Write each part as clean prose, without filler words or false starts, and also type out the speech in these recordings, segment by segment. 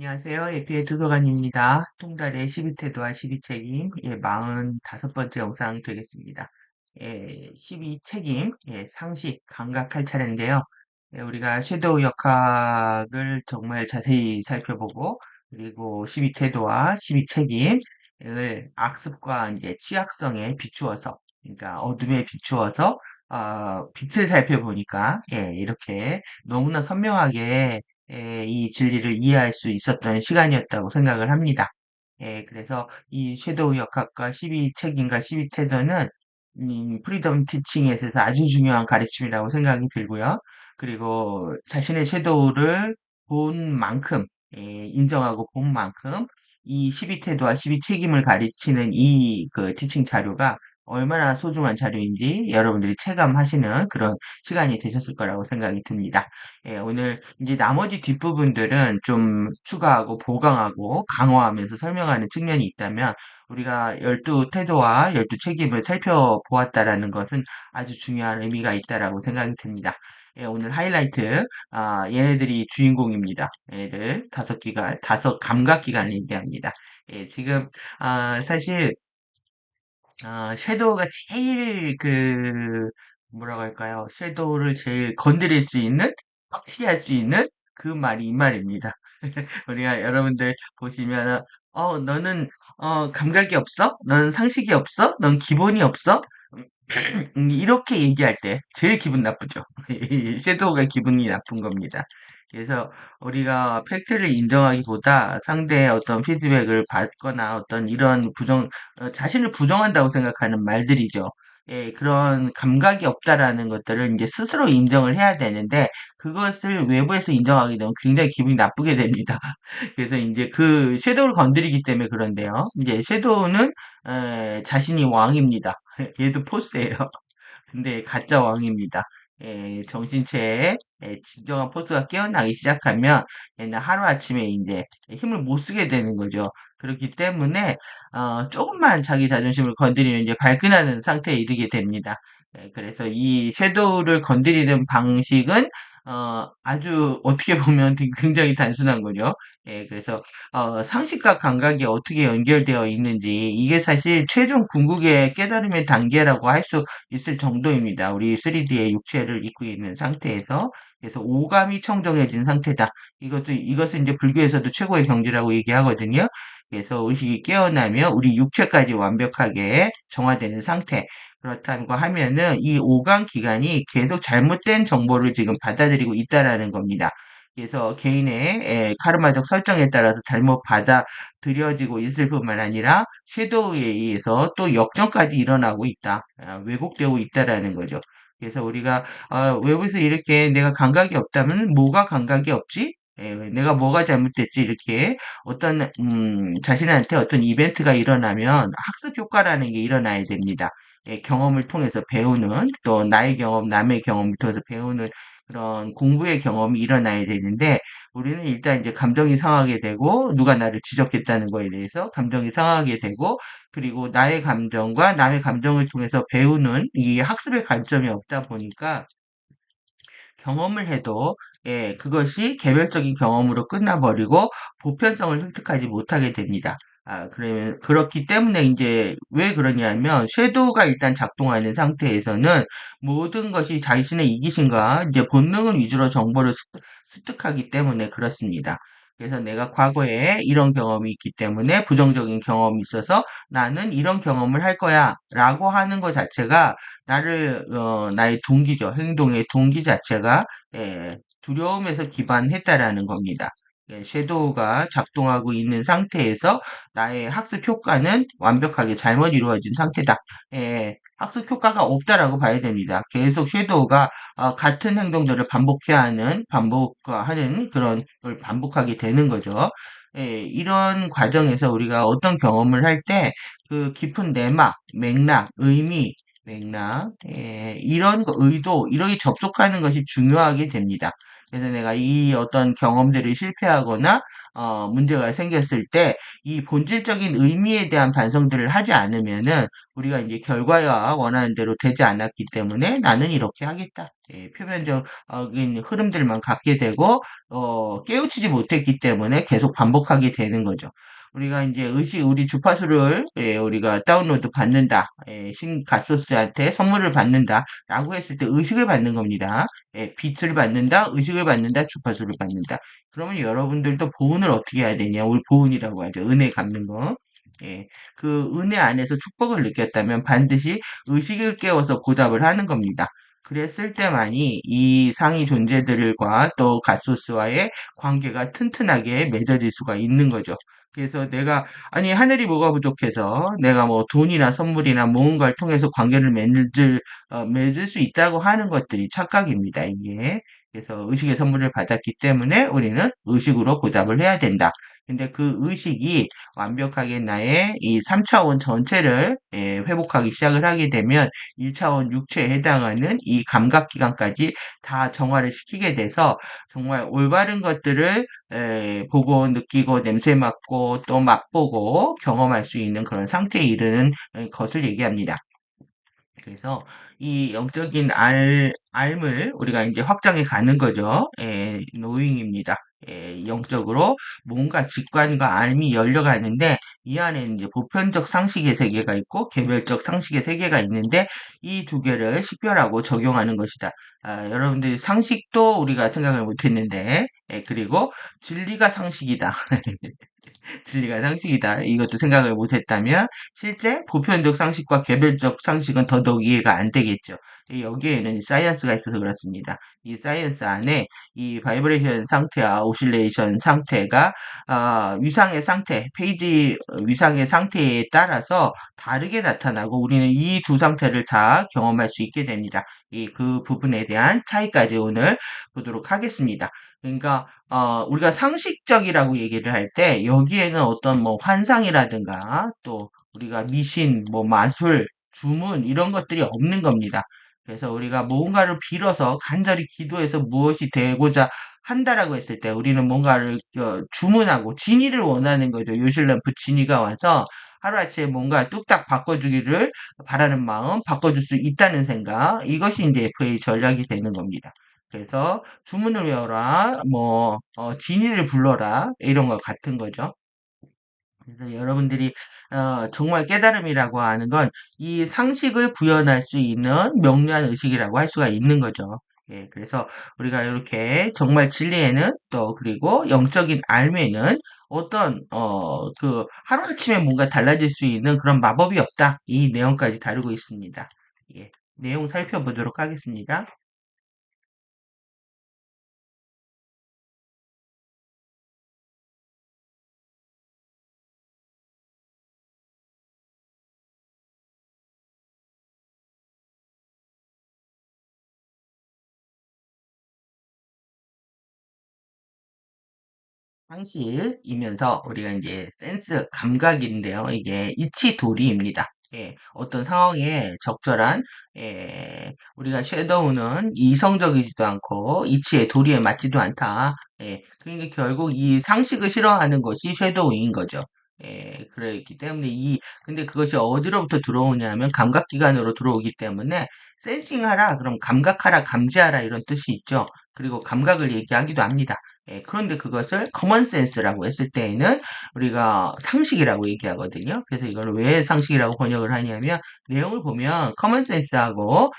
안녕하세요. 예피의 도서관입니다. 통달의 12태도와 12책임, 45번째 영상 되겠습니다. 12책임, 상식, 감각 할 차례인데요. 우리가 섀도우 역학을 정말 자세히 살펴보고, 그리고 12태도와 12책임을 악습과 이제 취약성에 비추어서, 그러니까 어둠에 비추어서, 빛을 살펴보니까, 이렇게 너무나 선명하게 이 진리를 이해할 수 있었던 시간이었다고 생각을 합니다. 그래서 이 섀도우 역학과 12책임과 12태도는 프리덤 티칭에 있어서 아주 중요한 가르침이라고 생각이 들고요. 그리고 자신의 섀도우를 본 만큼, 인정하고 본 만큼 이 12태도와 12책임을 가르치는 이 그 티칭 자료가 얼마나 소중한 자료인지 여러분들이 체감하시는 그런 시간이 되셨을 거라고 생각이 듭니다. 오늘 이제 나머지 뒷부분들은 좀 추가하고 보강하고 강화하면서 설명하는 측면이 있다면 우리가 12태도와 12책임을 살펴보았다라는 것은 아주 중요한 의미가 있다라고 생각이 듭니다. 오늘 하이라이트, 얘네들이 주인공입니다. 얘네들 다섯 감각기관을 얘기합니다. 지금, 사실 섀도우가 제일 뭐라고 할까요? 섀도우를 제일 건드릴 수 있는, 확실히 할 수 있는 그 말이 이 말입니다. 우리가 여러분들 보시면, 너는, 감각이 없어? 넌 상식이 없어? 넌 기본이 없어? 이렇게 얘기할 때 제일 기분 나쁘죠. 이 섀도우가 기분이 나쁜 겁니다. 그래서 우리가 팩트를 인정하기보다 상대의 어떤 피드백을 받거나 어떤 이런 자신을 부정한다고 생각하는 말들이죠. 그런 감각이 없다라는 것들을 이제 스스로 인정을 해야 되는데 그것을 외부에서 인정하게 되면 굉장히 기분이 나쁘게 됩니다. 그래서 이제 그 섀도우를 건드리기 때문에 그런데요. 이제 섀도우는 자신이 왕입니다. 얘도 포스예요. 근데 가짜 왕입니다. 정신체에 진정한 포스가 깨어나기 시작하면 얘는 하루아침에 이제 힘을 못 쓰게 되는 거죠. 그렇기 때문에 조금만 자기 자존심을 건드리면 이제 발끈하는 상태에 이르게 됩니다. 그래서 이 섀도우를 건드리는 방식은 아주 어떻게 보면 굉장히 단순한 거죠. 그래서 상식과 감각이 어떻게 연결되어 있는지 이게 사실 최종 궁극의 깨달음의 단계라고 할 수 있을 정도입니다. 우리 3D의 육체를 입고 있는 상태에서 그래서 오감이 청정해진 상태다. 이것은 이제 불교에서도 최고의 경지라고 얘기하거든요. 그래서 의식이 깨어나면 우리 육체까지 완벽하게 정화되는 상태. 그렇다고 하면은 이 오감 기관이 계속 잘못된 정보를 지금 받아들이고 있다라는 겁니다. 그래서 개인의 카르마적 설정에 따라서 잘못 받아들여지고 있을 뿐만 아니라 섀도우에 의해서 또 역전까지 일어나고 있다. 왜곡되고 있다라는 거죠. 그래서 우리가 외부에서 이렇게 내가 감각이 없다면 뭐가 감각이 없지? 내가 뭐가 잘못됐지? 이렇게 어떤 자신한테 어떤 이벤트가 일어나면 학습 효과라는 게 일어나야 됩니다. 경험을 통해서 배우는 또 나의 경험, 남의 경험을 통해서 배우는 그런 공부의 경험이 일어나야 되는데 우리는 일단 이제 감정이 상하게 되고 누가 나를 지적했다는 거에 대해서 감정이 상하게 되고 그리고 나의 감정과 남의 감정을 통해서 배우는 이 학습의 관점이 없다 보니까 경험을 해도 그것이 개별적인 경험으로 끝나버리고 보편성을 획득하지 못하게 됩니다. 그렇기 때문에 이제 왜 그러냐면 섀도우가 일단 작동하는 상태에서는 모든 것이 자신의 이기심과 이제 본능을 위주로 정보를 습득하기 때문에 그렇습니다. 그래서 내가 과거에 이런 경험이 있기 때문에 부정적인 경험이 있어서 나는 이런 경험을 할 거야 라고 하는 것 자체가 나의 동기죠. 행동의 동기 자체가 두려움에서 기반했다라는 겁니다. 섀도우가 작동하고 있는 상태에서 나의 학습 효과는 완벽하게 잘못 이루어진 상태다. 학습 효과가 없다라고 봐야 됩니다. 계속 섀도우가 같은 행동들을 반복하는 그런 걸 반복하게 되는 거죠. 이런 과정에서 우리가 어떤 경험을 할 때 그 깊은 내막, 맥락, 의미, 이런 의도, 이렇게 접속하는 것이 중요하게 됩니다. 그래서 내가 이 어떤 경험들을 실패하거나 문제가 생겼을 때 이 본질적인 의미에 대한 반성들을 하지 않으면은 우리가 이제 결과가 원하는 대로 되지 않았기 때문에 나는 이렇게 하겠다. 예, 표면적인 흐름들만 갖게 되고 깨우치지 못했기 때문에 계속 반복하게 되는 거죠. 우리가 이제 우리 주파수를 우리가 다운로드 받는다. 갓소스한테 선물을 받는다. 라고 했을 때 의식을 받는 겁니다. 빛을 받는다, 의식을 받는다, 주파수를 받는다. 그러면 여러분들도 보온을 어떻게 해야 되냐? 우리 보온이라고 하죠. 은혜 갚는 거. 예, 그 은혜 안에서 축복을 느꼈다면 반드시 의식을 깨워서 보답을 하는 겁니다. 그랬을 때만이 이 상위 존재들과 또 갓소스와의 관계가 튼튼하게 맺어질 수가 있는 거죠. 그래서 아니, 하늘이 뭐가 부족해서 내가 뭐 돈이나 선물이나 무언가를 통해서 관계를 맺을 수 있다고 하는 것들이 착각입니다, 이게. 그래서 의식의 선물을 받았기 때문에 우리는 의식으로 보답을 해야 된다. 근데 그 의식이 완벽하게 나의 이 3차원 전체를 회복하기 시작을 하게 되면 1차원 육체에 해당하는 이 감각기관까지 다 정화를 시키게 돼서 정말 올바른 것들을 보고 느끼고 냄새 맡고 또 맛보고 경험할 수 있는 그런 상태에 이르는 것을 얘기합니다. 그래서 이 영적인 알을 우리가 이제 확장해 가는 거죠. 노잉입니다. 영적으로 뭔가 직관과 알이 열려가는데 이 안에는 이제 보편적 상식의 세계가 있고 개별적 상식의 세계가 있는데 이 두 개를 식별하고 적용하는 것이다. 여러분들 상식도 우리가 생각을 못했는데 그리고 진리가 상식이다. 진리가 상식이다. 이것도 생각을 못했다면 실제 보편적 상식과 개별적 상식은 더더욱 이해가 안 되겠죠. 여기에는 사이언스가 있어서 그렇습니다. 이 사이언스 안에 이 바이브레이션 상태와 오실레이션 상태가 위상의 상태, 페이지 위상의 상태에 따라서 다르게 나타나고 우리는 이 두 상태를 다 경험할 수 있게 됩니다. 그 부분에 대한 차이까지 오늘 보도록 하겠습니다. 그러니까 우리가 상식적이라고 얘기를 할 때 여기에는 어떤 뭐 환상이라든가 또 우리가 미신, 뭐 마술, 주문 이런 것들이 없는 겁니다. 그래서 우리가 뭔가를 빌어서 간절히 기도해서 무엇이 되고자 한다라고 했을 때 우리는 뭔가를 주문하고 진의를 원하는 거죠. 요실램프 진의가 와서 하루아침에 뭔가 뚝딱 바꿔주기를 바라는 마음, 바꿔줄 수 있다는 생각, 이것이 이제 FA 전략이 되는 겁니다. 그래서 주문을 외워라, 뭐 진이를 불러라 이런 것 같은 거죠. 그래서 여러분들이 정말 깨달음이라고 하는 건 이 상식을 구현할 수 있는 명료한 의식이라고 할 수가 있는 거죠. 예, 그래서 우리가 이렇게 정말 진리에는 또 그리고 영적인 알매는 어떤 그 하루아침에 뭔가 달라질 수 있는 그런 마법이 없다. 이 내용까지 다루고 있습니다. 예, 내용 살펴보도록 하겠습니다. 상실이면서 우리가 이제 센스 감각인데요. 이게 이치도리입니다. 예, 어떤 상황에 적절한 우리가 섀도우는 이성적이지도 않고 이치의 도리에 맞지도 않다. 그러니까 결국 이 상식을 싫어하는 것이 섀도우인 거죠. 그렇기 때문에 근데 그것이 어디로부터 들어오냐면 감각기관으로 들어오기 때문에 센싱하라, 그럼 감각하라, 감지하라 이런 뜻이 있죠. 그리고 감각을 얘기하기도 합니다. 그런데 그것을 커먼 센스라고 했을 때에는 우리가 상식이라고 얘기하거든요. 그래서 이걸 왜 상식이라고 번역을 하냐면 내용을 보면 커먼 센스하고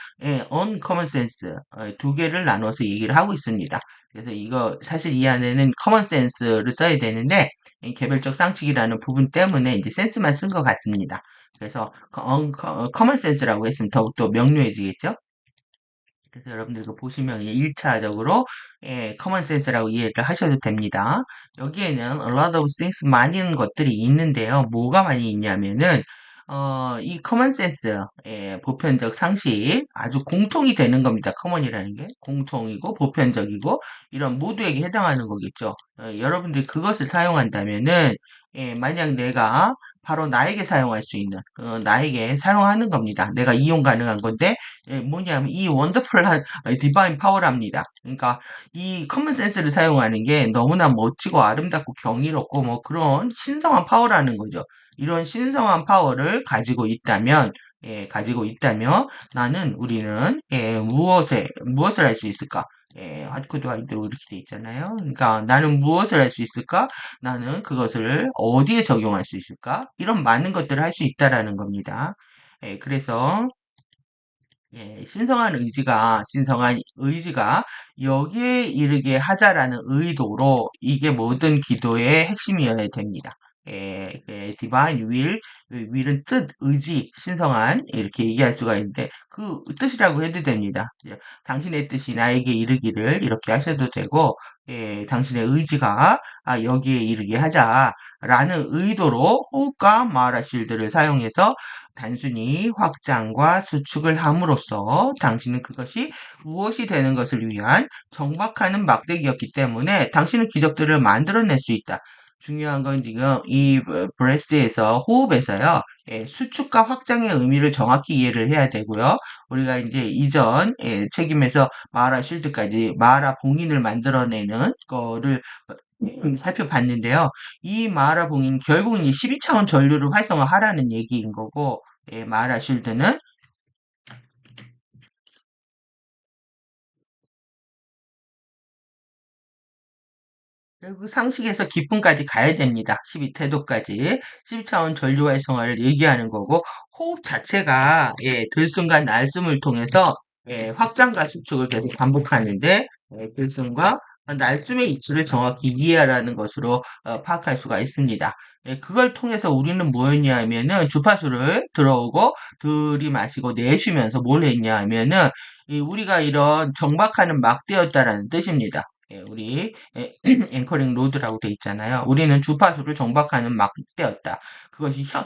언커먼 센스 두 개를 나눠서 얘기를 하고 있습니다. 그래서 이거 사실 이 안에는 커먼 센스를 써야 되는데 이 개별적 상식이라는 부분 때문에 이제 센스만 쓴 것 같습니다. 그래서 커먼 센스라고 했으면 더욱더 명료해지겠죠? 그래서 여러분들 이거 보시면 1차적으로 커먼 센스라고 이해를 하셔도 됩니다. 여기에는 a lot of things 많은 것들이 있는데요. 뭐가 많이 있냐면은 이 커먼 센스, 보편적 상식 아주 공통이 되는 겁니다. 커먼이라는 게 공통이고 보편적이고 이런 모두에게 해당하는 거겠죠. 여러분들이 그것을 사용한다면은 만약 내가 바로 나에게 사용할 수 있는, 나에게 사용하는 겁니다. 내가 이용 가능한 건데, 뭐냐면 이 원더풀한 디바인 파워랍니다. 그러니까 이 커먼 센스를 사용하는 게 너무나 멋지고 아름답고 경이롭고 뭐 그런 신성한 파워라는 거죠. 이런 신성한 파워를 가지고 있다면 우리는 무엇을 할 수 있을까? 핫코드 할때 이렇게 돼 있잖아요. 그러니까 나는 무엇을 할 수 있을까? 나는 그것을 어디에 적용할 수 있을까? 이런 많은 것들을 할 수 있다라는 겁니다. 그래서 신성한 의지가 여기에 이르게 하자라는 의도로 이게 모든 기도의 핵심이어야 됩니다. divine will, will은 뜻, 의지, 신성한 이렇게 얘기할 수가 있는데 그 뜻이라고 해도 됩니다. 당신의 뜻이 나에게 이르기를 이렇게 하셔도 되고, 당신의 의지가 여기에 이르게 하자라는 의도로 호흡과 마라실드를 사용해서 단순히 확장과 수축을 함으로써 당신은 그것이 무엇이 되는 것을 위한 정박하는 막대기였기 때문에 당신은 기적들을 만들어낼 수 있다. 중요한 건 지금 이 브레스에서 호흡에서요. 수축과 확장의 의미를 정확히 이해를 해야 되고요. 우리가 이제 이전 책임에서 마라 쉴드까지 마라 봉인을 만들어내는 거를 살펴봤는데요. 이 마라 봉인 결국은 이 12차원 전류를 활성화하라는 얘기인 거고 마라 쉴드는 결국 상식에서 기쁨까지 가야 됩니다. 12태도까지. 12차원 전류 활성화를 얘기하는 거고, 호흡 자체가, 들숨과 날숨을 통해서, 확장과 수축을 계속 반복하는데, 들숨과 날숨의 이치를 정확히 이해하라는 것으로 파악할 수가 있습니다. 그걸 통해서 우리는 뭐였냐 하면은 주파수를 들어오고 들이마시고 내쉬면서 뭘 했냐 하면은 우리가 이런 정박하는 막대였다라는 뜻입니다. 우리 앵커링 로드라고 돼 있잖아요. 우리는 주파수를 정박하는 막대였다.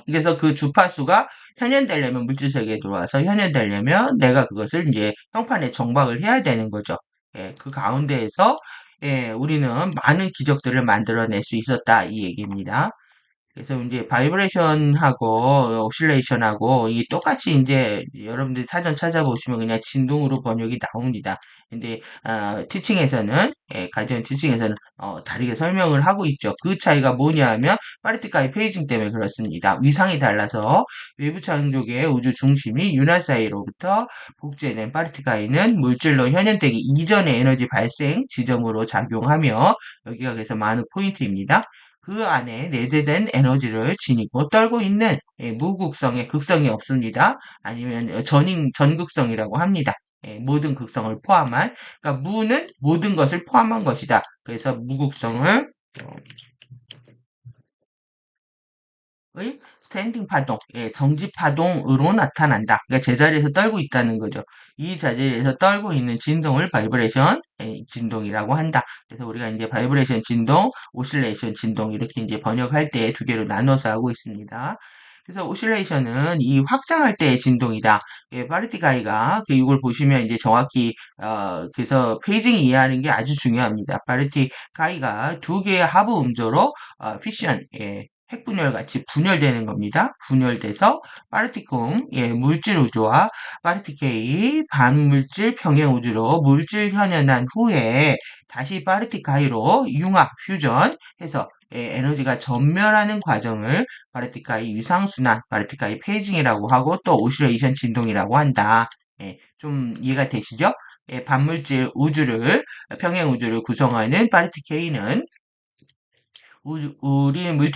그래서 그 주파수가 현현되려면 물질 세계에 들어와서 현현되려면 내가 그것을 이제 형판에 정박을 해야 되는 거죠. 그 가운데에서 우리는 많은 기적들을 만들어낼 수 있었다 이 얘기입니다. 그래서 이제 바이브레이션하고 오실레이션하고 이게 똑같이 이제 여러분들 사전 찾아보시면 그냥 진동으로 번역이 나옵니다. 근데 티칭에서는 가디언 티칭에서는 다르게 설명을 하고 있죠. 그 차이가 뭐냐 하면 파리티카의 페이징 때문에 그렇습니다. 위상이 달라서 외부 창조계의 우주 중심이 윤활 사이로부터 복제된 파리티카에는 물질로 현현되기 이전의 에너지 발생 지점으로 작용하며 여기가 그래서 많은 포인트입니다. 그 안에 내재된 에너지를 지니고 떨고 있는 무극성의 극성이 없습니다. 아니면 전극성이라고 합니다. 모든 극성을 포함한, 그러니까 무는 모든 것을 포함한 것이다. 그래서 무극성을 의 스탠딩 파동, 정지 파동으로 나타난다. 그러니까 제자리에서 떨고 있다는 거죠. 이 자리에서 떨고 있는 진동을 바이브레이션 진동이라고 한다. 그래서 우리가 이제 바이브레이션 진동, 오실레이션 진동 이렇게 이제 번역할 때 두 개로 나눠서 하고 있습니다. 그래서 오실레이션은 이 확장할 때의 진동이다. 파르티가이가 이걸 보시면 이제 정확히 그래서 페이징 이해하는 게 아주 중요합니다. 파르티가이가 두 개의 하부 음조로 피션 핵분열 같이 분열되는 겁니다. 분열돼서 파르티쿰, 물질 우주와 파르티케이, 반물질 평행 우주로 물질 현현한 후에 다시 파르티카이로 융합, 퓨전해서 에너지가 전멸하는 과정을 파르티카이 유상순환, 파르티카이 페이징이라고 하고 또 오실레이션 진동이라고 한다. 좀 이해가 되시죠? 반물질 우주를, 평행 우주를 구성하는 파르티케이는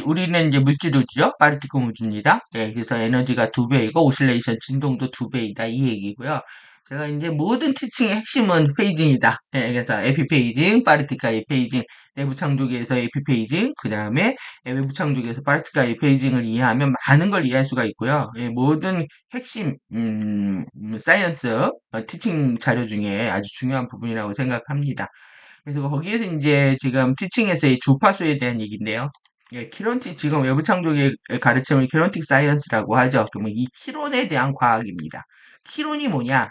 우리는 이제 물질 우주죠. 파르티클 우주입니다. 그래서 에너지가 두 배이고, 오실레이션 진동도 두 배이다. 이 얘기고요. 제가 이제 모든 티칭의 핵심은 페이징이다. 그래서 에피페이징, 파르티카의 페이징, 내부 창조기에서 에피페이징, 그 다음에 외부 창조기에서 파르티카의 페이징을 이해하면 많은 걸 이해할 수가 있고요. 모든 핵심, 사이언스, 티칭 자료 중에 아주 중요한 부분이라고 생각합니다. 그래서 거기에서 이제 지금 티칭에서의 주파수에 대한 얘기인데요. 키론틱, 지금 외부 창조의 가르침을 키론틱 사이언스라고 하죠. 그러면 이 키론에 대한 과학입니다. 키론이 뭐냐?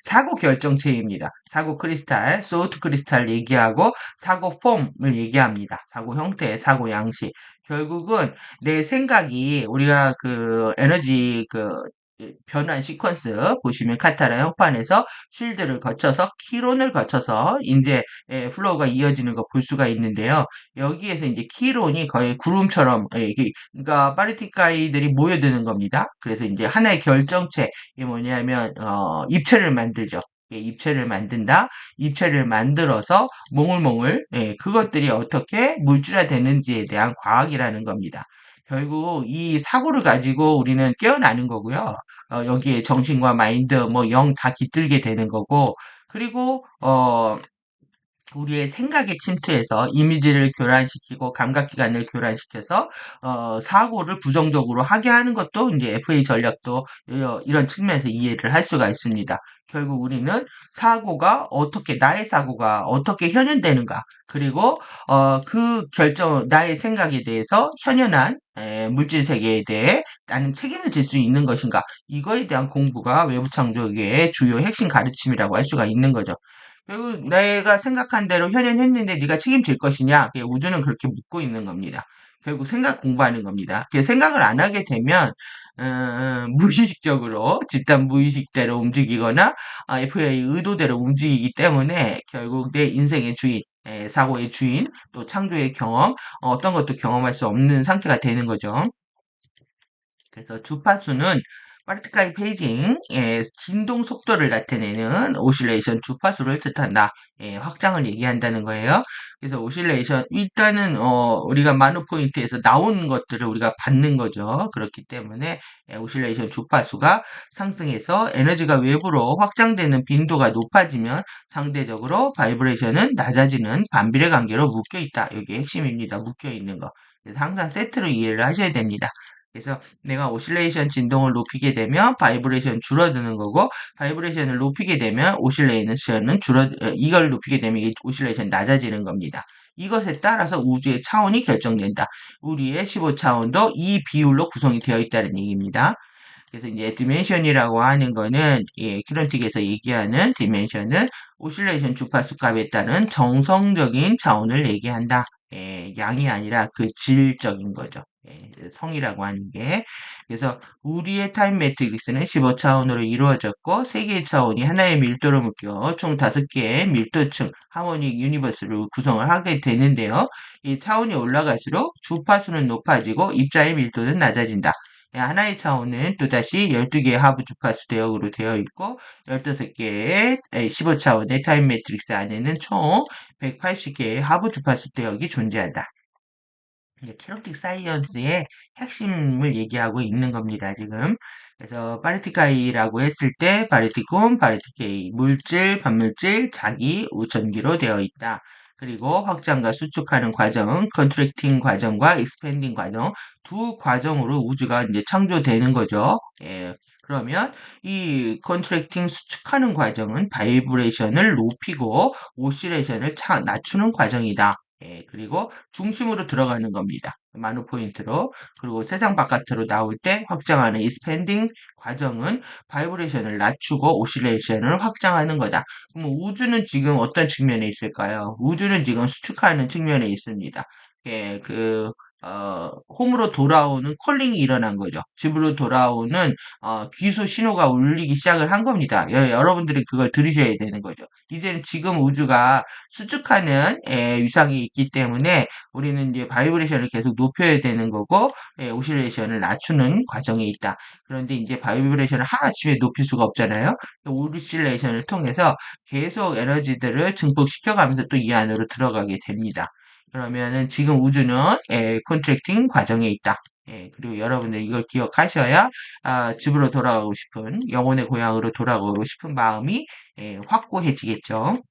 사고 결정체입니다. 사고 크리스탈, 소우트 크리스탈 얘기하고 사고 폼을 얘기합니다. 사고 형태, 사고 양식. 결국은 내 생각이 우리가 그 에너지 변환 시퀀스 보시면 카타라 형판에서 쉴드를 거쳐서 키론을 거쳐서 이제 플로우가 이어지는 거 볼 수가 있는데요. 여기에서 이제 키론이 거의 구름처럼 그러니까 파리티카이들이 모여드는 겁니다. 그래서 이제 하나의 결정체 이게 뭐냐면 입체를 만들죠. 입체를 만든다. 입체를 만들어서 몽글몽글 그것들이 어떻게 물질화 되는지에 대한 과학이라는 겁니다. 결국 이 사고를 가지고 우리는 깨어나는 거고요. 여기에 정신과 마인드, 뭐 영 다 깃들게 되는 거고, 그리고 우리의 생각에 침투해서 이미지를 교란시키고 감각기관을 교란시켜서 사고를 부정적으로 하게 하는 것도 이제 FA 전략도 이런 측면에서 이해를 할 수가 있습니다. 결국 우리는 사고가 어떻게 나의 사고가 어떻게 현현되는가 그리고 그 결정 나의 생각에 대해서 현현한 물질 세계에 대해 나는 책임을 질 수 있는 것인가 이거에 대한 공부가 외부 창조의 주요 핵심 가르침이라고 할 수가 있는 거죠. 결국 내가 생각한 대로 현현했는데 네가 책임질 것이냐? 우주는 그렇게 묻고 있는 겁니다. 결국 생각 공부하는 겁니다. 생각을 안 하게 되면 무의식적으로 집단 무의식대로 움직이거나 FA의 의도대로 움직이기 때문에 결국 내 인생의 주인, 사고의 주인, 또 창조의 경험, 어떤 것도 경험할 수 없는 상태가 되는 거죠. 그래서 주파수는 파르티클 페이징의 진동 속도를 나타내는 오실레이션 주파수를 뜻한다. 확장을 얘기한다는 거예요. 그래서 오실레이션 일단은 우리가 마누 포인트에서 나오는 것들을 우리가 받는 거죠. 그렇기 때문에 오실레이션 주파수가 상승해서 에너지가 외부로 확장되는 빈도가 높아지면 상대적으로 바이브레이션은 낮아지는 반비례 관계로 묶여 있다. 이게 핵심입니다. 묶여 있는 거. 그래서 항상 세트로 이해를 하셔야 됩니다. 그래서 내가 오실레이션 진동을 높이게 되면 바이브레이션 줄어드는 거고 바이브레이션을 높이게 되면 오실레이션은 이걸 높이게 되면 이 오실레이션 낮아지는 겁니다. 이것에 따라서 우주의 차원이 결정된다. 우리의 15차원도 이 비율로 구성이 되어 있다는 얘기입니다. 그래서 이제 디멘션이라고 하는 거는 큐런틱에서 얘기하는 디멘션은 오실레이션 주파수 값에 따른 정성적인 차원을 얘기한다. 양이 아니라 그 질적인 거죠. 성이라고 하는 게. 그래서 우리의 타임 매트릭스는 15차원으로 이루어졌고 3개의 차원이 하나의 밀도로 묶여 총 5개의 밀도층 하모닉 유니버스를 구성을 하게 되는데요. 이 차원이 올라갈수록 주파수는 높아지고 입자의 밀도는 낮아진다. 하나의 차원은 또다시 12개의 하부 주파수 대역으로 되어 있고 15개의 15차원의 타임 매트릭스 안에는 총 180개의 하부 주파수 대역이 존재한다. 캐로틱 사이언스의 핵심을 얘기하고 있는 겁니다, 지금. 그래서 파르티카이라고 했을 때 파르티쿰, 파르티케이, 물질, 반물질, 자기, 우전기로 되어 있다. 그리고 확장과 수축하는 과정은 컨트랙팅 과정과 익스펜딩 과정 두 과정으로 우주가 이제 창조되는 거죠. 그러면 이 컨트랙팅 수축하는 과정은 바이브레이션을 높이고 오시레이션을 낮추는 과정이다. 그리고 중심으로 들어가는 겁니다. 마누 포인트로. 그리고 세상 바깥으로 나올 때 확장하는 익스펜딩 과정은 바이브레이션을 낮추고 오실레이션을 확장하는 거다. 그럼 우주는 지금 어떤 측면에 있을까요? 우주는 지금 수축하는 측면에 있습니다. 홈으로 돌아오는 콜링이 일어난 거죠. 집으로 돌아오는 귀소 신호가 울리기 시작을 한 겁니다. 여러분들이 그걸 들으셔야 되는 거죠. 이제는 지금 우주가 수축하는 위상이 있기 때문에 우리는 이제 바이브레이션을 계속 높여야 되는 거고 오실레이션을 낮추는 과정에 있다. 그런데 이제 바이브레이션을 하루아침에 높일 수가 없잖아요. 오실레이션을 통해서 계속 에너지들을 증폭시켜가면서 또 이 안으로 들어가게 됩니다. 그러면은 지금 우주는 컨트랙팅 과정에 있다. 그리고 여러분들 이걸 기억하셔야 집으로 돌아가고 싶은 영혼의 고향으로 돌아가고 싶은 마음이 확고해지겠죠.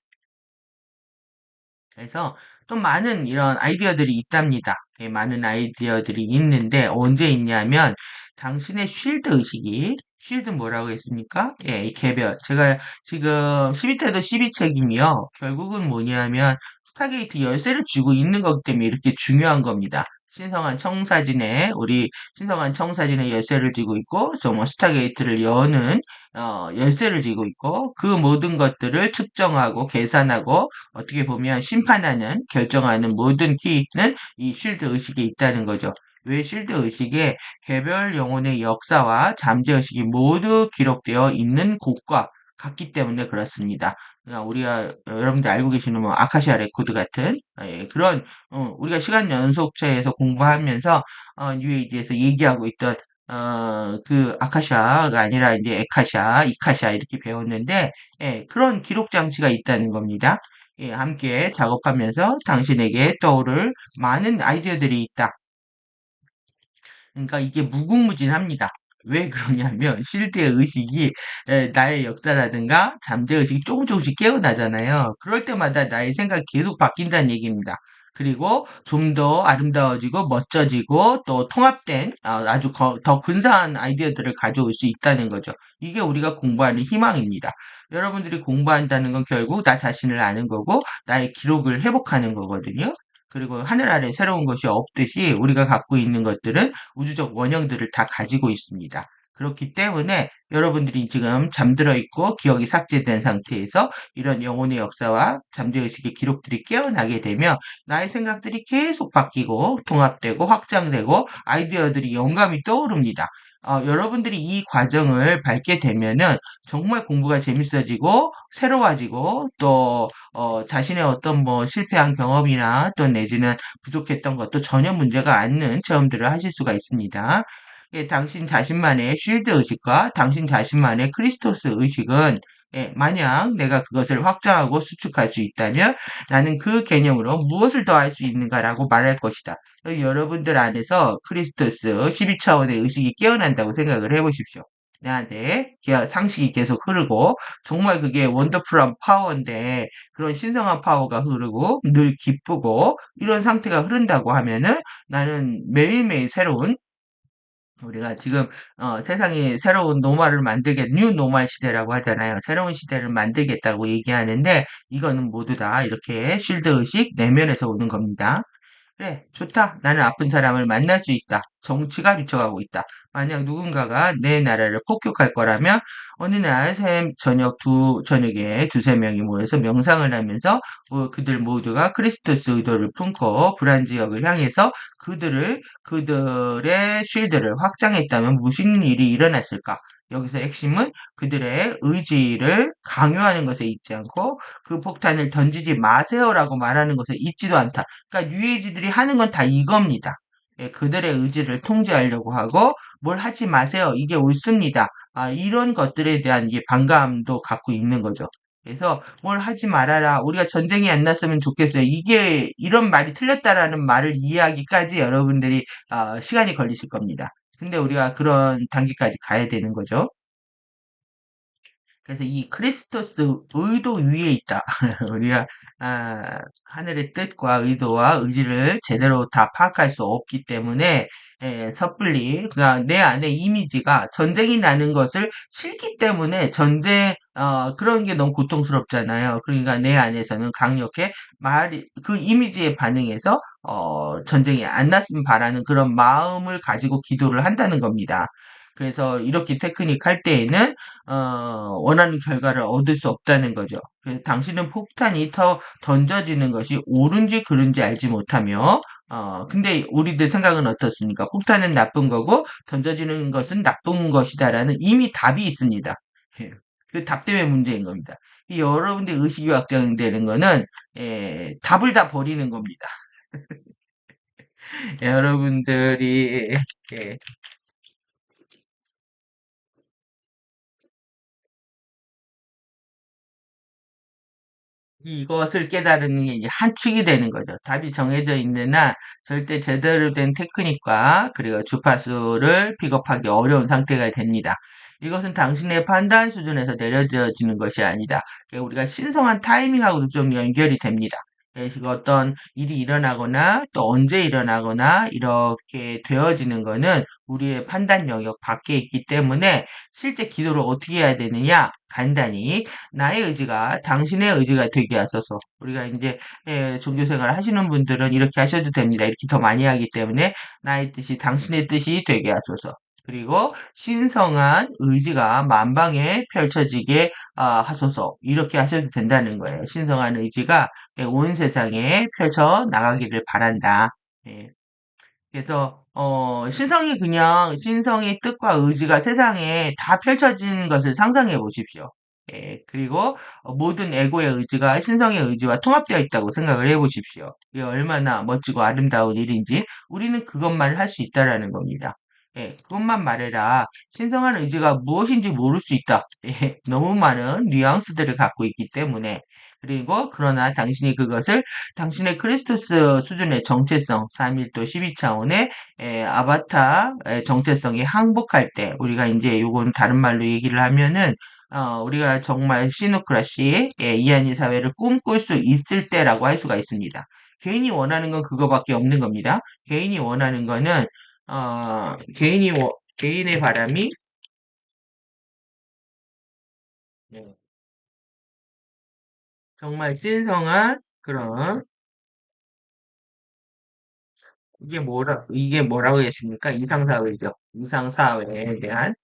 그래서 또 많은 이런 아이디어들이 있답니다. 많은 아이디어들이 있는데 언제 있냐면 당신의 쉴드 의식이 쉴드 뭐라고 했습니까? 이 개별. 제가 지금 12태도 12책이며 결국은 뭐냐면 스타게이트 열쇠를 쥐고 있는 거기 때문에 이렇게 중요한 겁니다. 신성한 청사진에 우리 신성한 청사진에 열쇠를 쥐고 있고 저 뭐 스타게이트를 여는 열쇠를 쥐고 있고 그 모든 것들을 측정하고 계산하고 어떻게 보면 심판하는 결정하는 모든 키는 이 쉴드 의식에 있다는 거죠. 왜 쉴드 의식에 개별 영혼의 역사와 잠재 의식이 모두 기록되어 있는 곳과 같기 때문에 그렇습니다. 우리가 여러분들 알고 계시는 뭐 아카시아 레코드 같은 그런 우리가 시간 연속체에서 공부하면서 뉴에이지에서 얘기하고 있던 그 아카샤가 아니라 이제 에카샤, 이카샤 이렇게 배웠는데 그런 기록 장치가 있다는 겁니다. 함께 작업하면서 당신에게 떠오를 많은 아이디어들이 있다. 그러니까 이게 무궁무진합니다. 왜 그러냐면 실드의 의식이 나의 역사라든가 잠재 의식이 조금 조금씩 깨어나잖아요. 그럴 때마다 나의 생각이 계속 바뀐다는 얘기입니다. 그리고 좀 더 아름다워지고 멋져지고 또 통합된 아주 더 근사한 아이디어들을 가져올 수 있다는 거죠. 이게 우리가 공부하는 희망입니다. 여러분들이 공부한다는 건 결국 나 자신을 아는 거고 나의 기록을 회복하는 거거든요. 그리고 하늘 아래 새로운 것이 없듯이 우리가 갖고 있는 것들은 우주적 원형들을 다 가지고 있습니다. 그렇기 때문에 여러분들이 지금 잠들어 있고 기억이 삭제된 상태에서 이런 영혼의 역사와 잠재의식의 기록들이 깨어나게 되면 나의 생각들이 계속 바뀌고 통합되고 확장되고 아이디어들이 영감이 떠오릅니다. 여러분들이 이 과정을 밟게 되면은 정말 공부가 재밌어지고 새로워지고 또 자신의 어떤 뭐 실패한 경험이나 또 내지는 부족했던 것도 전혀 문제가 않는 체험들을 하실 수가 있습니다. 당신 자신만의 쉴드 의식과 당신 자신만의 크리스토스 의식은 만약 내가 그것을 확장하고 수축할 수 있다면 나는 그 개념으로 무엇을 더 할 수 있는가라고 말할 것이다. 여러분들 안에서 크리스토스 12차원의 의식이 깨어난다고 생각을 해보십시오. 내한테 상식이 계속 흐르고 정말 그게 원더풀한 파워인데 그런 신성한 파워가 흐르고 늘 기쁘고 이런 상태가 흐른다고 하면은 나는 매일매일 새로운 우리가 지금 세상이 새로운 노말을 뉴 노말 시대라고 하잖아요. 새로운 시대를 만들겠다고 얘기하는데 이거는 모두 다 이렇게 쉴드 의식 내면에서 오는 겁니다. 그래, 좋다. 나는 아픈 사람을 만날 수 있다. 정치가 비춰가고 있다. 만약 누군가가 내 나라를 폭격할 거라면 어느 날 저녁에 두세 명이 모여서 명상을 하면서 그들 모두가 크리스토스 의도를 품고 불안 지역을 향해서 그들의 쉴드를 확장했다면 무슨 일이 일어났을까? 여기서 핵심은 그들의 의지를 강요하는 것에 있지 않고 그 폭탄을 던지지 마세요라고 말하는 것에 있지도 않다. 그러니까 유해지들이 하는 건 다 이겁니다. 그들의 의지를 통제하려고 하고 뭘 하지 마세요. 이게 옳습니다. 이런 것들에 대한 이게 반감도 갖고 있는 거죠. 그래서 뭘 하지 말아라. 우리가 전쟁이 안 났으면 좋겠어요. 이게 이런 말이 틀렸다라는 말을 이해하기까지 여러분들이 시간이 걸리실 겁니다. 근데 우리가 그런 단계까지 가야 되는 거죠. 그래서 이 크리스토스 의도 위에 있다. 우리가 하늘의 뜻과 의도와 의지를 제대로 다 파악할 수 없기 때문에 섣불리 그냥 내 안에 이미지가 전쟁이 나는 것을 싫기 때문에 그런 게 너무 고통스럽잖아요. 그러니까 내 안에서는 강력해 그 이미지에 반응해서 전쟁이 안 났으면 바라는 그런 마음을 가지고 기도를 한다는 겁니다. 그래서 이렇게 테크닉 할 때에는 원하는 결과를 얻을 수 없다는 거죠. 그래서 당신은 폭탄이 던져지는 것이 옳은지 그른지 알지 못하며, 근데 우리들 생각은 어떻습니까? 폭탄은 나쁜 거고, 던져지는 것은 나쁜 것이다라는 이미 답이 있습니다. 예, 그 답 때문에 문제인 겁니다. 여러분들 의식이 확장되는 거는, 답을 다 버리는 겁니다. 여러분들이, 예, 이것을 깨달으는 게 이제 한 축이 되는 거죠. 답이 정해져 있는 한 절대 제대로 된 테크닉과 그리고 주파수를 픽업하기 어려운 상태가 됩니다. 이것은 당신의 판단 수준에서 내려져지는 것이 아니다. 우리가 신성한 타이밍하고도 좀 연결이 됩니다. 그래서 어떤 일이 일어나거나 또 언제 일어나거나 이렇게 되어지는 거는 우리의 판단 영역 밖에 있기 때문에 실제 기도를 어떻게 해야 되느냐? 간단히 나의 의지가 당신의 의지가 되게 하소서. 우리가 이제 종교 생활을 하시는 분들은 이렇게 하셔도 됩니다. 이렇게 더 많이 하기 때문에 나의 뜻이 당신의 뜻이 되게 하소서. 그리고 신성한 의지가 만방에 펼쳐지게 하소서. 이렇게 하셔도 된다는 거예요. 신성한 의지가 온 세상에 펼쳐 나가기를 바란다. 예. 그래서 신성의 뜻과 의지가 세상에 다 펼쳐진 것을 상상해 보십시오. 예, 그리고 모든 에고의 의지가 신성의 의지와 통합되어 있다고 생각을 해 보십시오. 이게 얼마나 멋지고 아름다운 일인지 우리는 그것만 할 수 있다라는 겁니다. 예, 그것만 말해라. 신성한 의지가 무엇인지 모를 수 있다. 예, 너무 많은 뉘앙스들을 갖고 있기 때문에 그리고 그러나 당신이 그것을 당신의 크리스토스 수준의 정체성, 3일도 12차원의 아바타 정체성에 항복할 때, 우리가 이제 요건 다른 말로 얘기를 하면은, 우리가 정말 시노크라시, 이한이 사회를 꿈꿀 수 있을 때라고 할 수가 있습니다. 개인이 원하는 건 그거밖에 없는 겁니다. 개인이 원하는 거는, 개인의 바람이, 네, 정말 신성한 그런 이게 뭐라고 했습니까? 이상사회죠. 이상사회에 대한,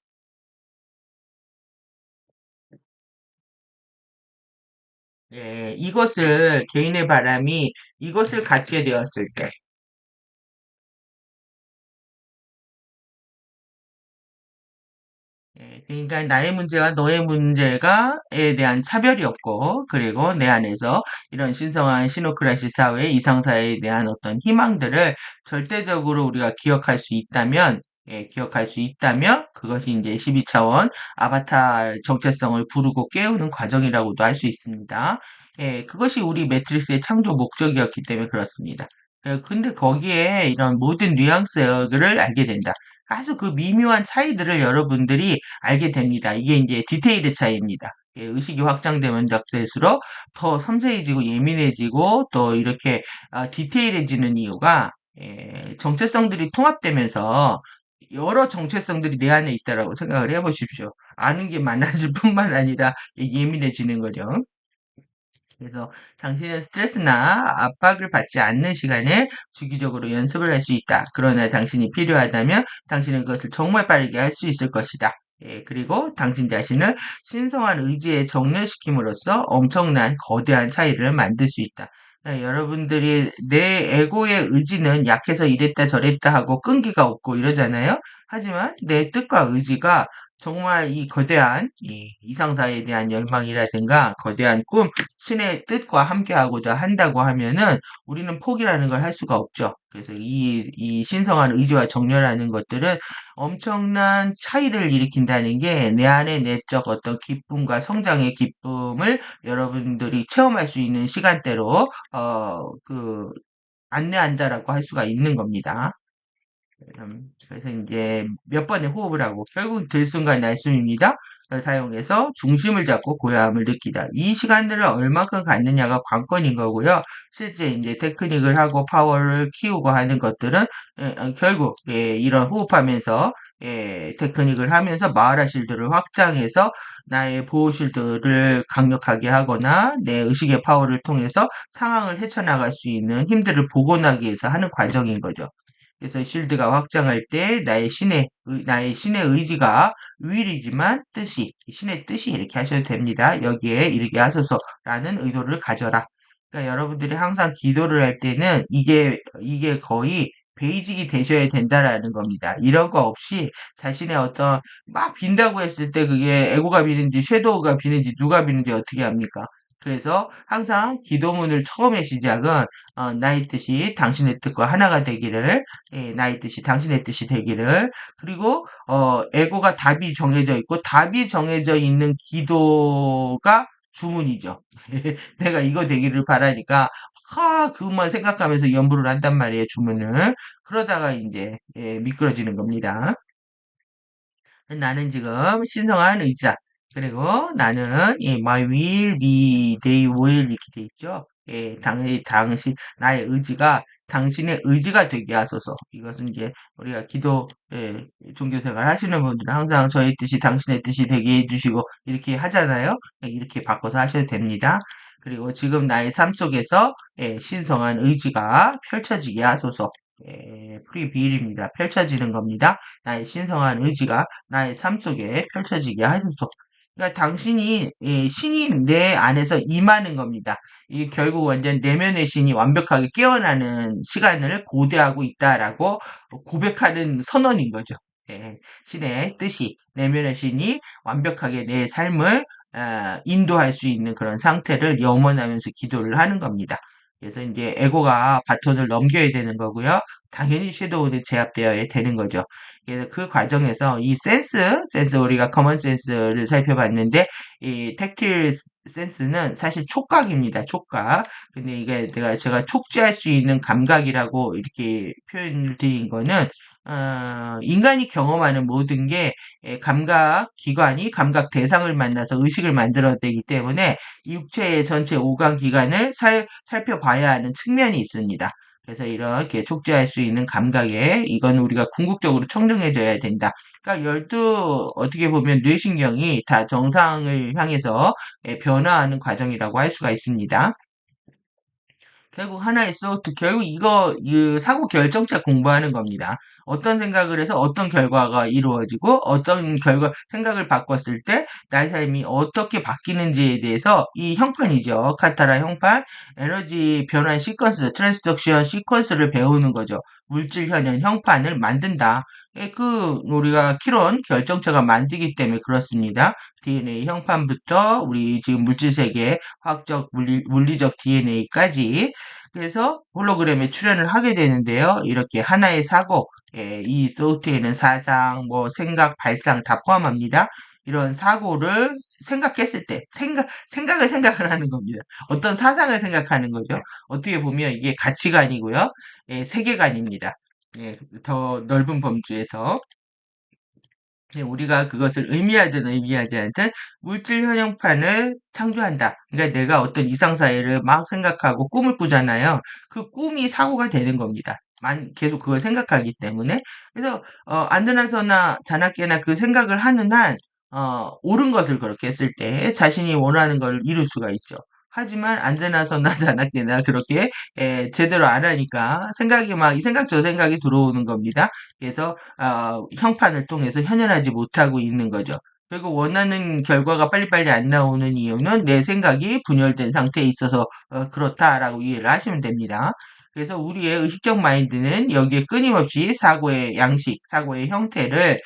예, 개인의 바람이 이것을 갖게 되었을 때, 예, 그러니까 나의 문제와 너의 문제가에 대한 차별이 없고, 그리고 내 안에서 이런 신성한 시노크라시 사회, 이상사회에 대한 어떤 희망들을 절대적으로 우리가 기억할 수 있다면, 기억할 수 있다면, 그것이 이제 12차원 아바타 정체성을 부르고 깨우는 과정이라고도 할 수 있습니다. 예, 그것이 우리 매트릭스의 창조 목적이었기 때문에 그렇습니다. 근데 거기에 이런 모든 뉘앙스를 알게 된다. 아주 그 미묘한 차이들을 여러분들이 알게 됩니다. 이게 이제 디테일의 차이입니다. 예, 의식이 확장되면 작될수록 더 섬세해지고 예민해지고 또 이렇게 디테일해지는 이유가 정체성들이 통합되면서 여러 정체성들이 내 안에 있다라고 생각을 해보십시오. 아는 게 많아질 뿐만 아니라 예민해지는 거죠. 그래서 당신은 스트레스나 압박을 받지 않는 시간에 주기적으로 연습을 할 수 있다. 그러나 당신이 필요하다면 당신은 그것을 정말 빠르게 할 수 있을 것이다. 예, 그리고 당신 자신을 신성한 의지에 정렬시킴으로써 엄청난 거대한 차이를 만들 수 있다. 여러분들이 내 에고의 의지는 약해서 이랬다 저랬다 하고 끈기가 없고 이러잖아요. 하지만 내 뜻과 의지가 정말 이 거대한 이 이상사에 대한 열망이라든가 거대한 꿈, 신의 뜻과 함께하고자 한다고 하면은 우리는 포기라는 걸 할 수가 없죠. 그래서 이 신성한 의지와 정렬하는 것들은 엄청난 차이를 일으킨다는 게 내 안의 내적 어떤 기쁨과 성장의 기쁨을 여러분들이 체험할 수 있는 시간대로 안내한다라고 할 수가 있는 겁니다. 그래서 이제 몇 번의 호흡을 하고 결국 들숨과 날숨입니다. 사용해서 중심을 잡고 고요함을 느끼다. 이 시간들을 얼마큼 갖느냐가 관건인 거고요. 실제 이제 테크닉을 하고 파워를 키우고 하는 것들은 결국 이런 호흡하면서 테크닉을 하면서 마하라 실드를 확장해서 나의 보호 실드를 강력하게 하거나 내 의식의 파워를 통해서 상황을 헤쳐나갈 수 있는 힘들을 복원하기 위해서 하는 과정인 거죠. 그래서 실드가 확장할 때 나의 신의 의지가 위일이지만 신의 뜻이 이렇게 하셔도 됩니다. 여기에 이르게 하소서라는 의도를 가져라. 그러니까 여러분들이 항상 기도를 할 때는 이게 거의 베이직이 되셔야 된다라는 겁니다. 이런 거 없이 자신의 어떤 막 빈다고 했을 때 그게 에고가 비는지 섀도우가 비는지 누가 비는지 어떻게 합니까? 그래서 항상 기도문을 처음에 시작은 나의 뜻이 당신의 뜻과 하나가 되기를 나의 뜻이 당신의 뜻이 되기를 그리고 에고가 답이 정해져 있고 답이 정해져 있는 기도가 주문이죠. 내가 이거 되기를 바라니까 그것만 생각하면서 연부를 한단 말이에요, 주문을. 그러다가 이제 미끄러지는 겁니다. 나는 지금 신성한 의자 그리고 나는 my will be, they will 이렇게 돼 있죠. 나의 의지가 당신의 의지가 되게 하소서. 이것은 이제 우리가 종교 생활 하시는 분들은 항상 저의 뜻이 당신의 뜻이 되게 해주시고 이렇게 하잖아요. 이렇게 바꿔서 하셔도 됩니다. 그리고 지금 나의 삶 속에서 신성한 의지가 펼쳐지게 하소서. 프리비일입니다. 펼쳐지는 겁니다. 나의 신성한 의지가 나의 삶 속에 펼쳐지게 하소서. 그러니까 당신이 신이 내 안에서 임하는 겁니다. 이게 결국 완전 내면의 신이 완벽하게 깨어나는 시간을 고대하고 있다라고 고백하는 선언인 거죠. 신의 뜻이 내면의 신이 완벽하게 내 삶을 인도할 수 있는 그런 상태를 염원하면서 기도를 하는 겁니다. 그래서 이제 에고가 바톤을 넘겨야 되는 거고요. 당연히 섀도우도 제압되어야 되는 거죠. 그래서 그 과정에서 이 센스 우리가 커먼 센스를 살펴봤는데 이 텍틸 센스는 사실 촉각입니다. 촉각. 근데 이게 제가 촉지할 수 있는 감각이라고 이렇게 표현을 드린 거는 인간이 경험하는 모든 게 감각 기관이 감각 대상을 만나서 의식을 만들어내기 때문에 육체의 전체 오감 기관을 살펴봐야 하는 측면이 있습니다. 그래서 이렇게 촉지할 수 있는 감각에 이건 우리가 궁극적으로 청정해져야 된다. 그러니까 어떻게 보면 뇌신경이 다 정상을 향해서 변화하는 과정이라고 할 수가 있습니다. 결국 하나의 소프트, 결국 이 사고 결정차 공부하는 겁니다. 어떤 생각을 해서 어떤 결과가 이루어지고 어떤 생각을 바꿨을 때 나의 삶이 어떻게 바뀌는지에 대해서 이 형판이죠. 카타라 형판, 에너지 변환 시퀀스, 트랜스덕션 시퀀스를 배우는 거죠. 물질 현현 형판을 만든다. 우리가 키론 결정체가 만들기 때문에 그렇습니다. DNA 형판부터 우리 지금 물질 세계, 화학적, 물리적 DNA까지 그래서 홀로그램에 출연을 하게 되는데요. 이렇게 하나의 사고, 이 소프트에는 사상, 생각, 발상 다 포함합니다. 이런 사고를 생각했을 때, 생각을 하는 겁니다. 어떤 사상을 생각하는 거죠. 어떻게 보면 이게 가치관이고요. 세계관입니다. 더 넓은 범주에서. 우리가 그것을 의미하든 의미하지 않든 물질 현형판을 창조한다. 그러니까 내가 어떤 이상사회를 막 생각하고 꿈을 꾸잖아요. 그 꿈이 사고가 되는 겁니다. 계속 그걸 생각하기 때문에. 그래서, 안드나서나 자나깨나 그 생각을 하는 한, 옳은 것을 그렇게 했을 때 자신이 원하는 걸 이룰 수가 있죠. 하지만 안드나서나 자나깨나 그렇게 제대로 안 하니까 이 생각 저 생각이 들어오는 겁니다. 그래서 형판을 통해서 현현하지 못하고 있는 거죠. 그리고 원하는 결과가 빨리빨리 안 나오는 이유는 내 생각이 분열된 상태에 있어서 그렇다라고 이해를 하시면 됩니다. 그래서 우리의 의식적 마인드는 여기에 끊임없이 사고의 양식, 사고의 형태를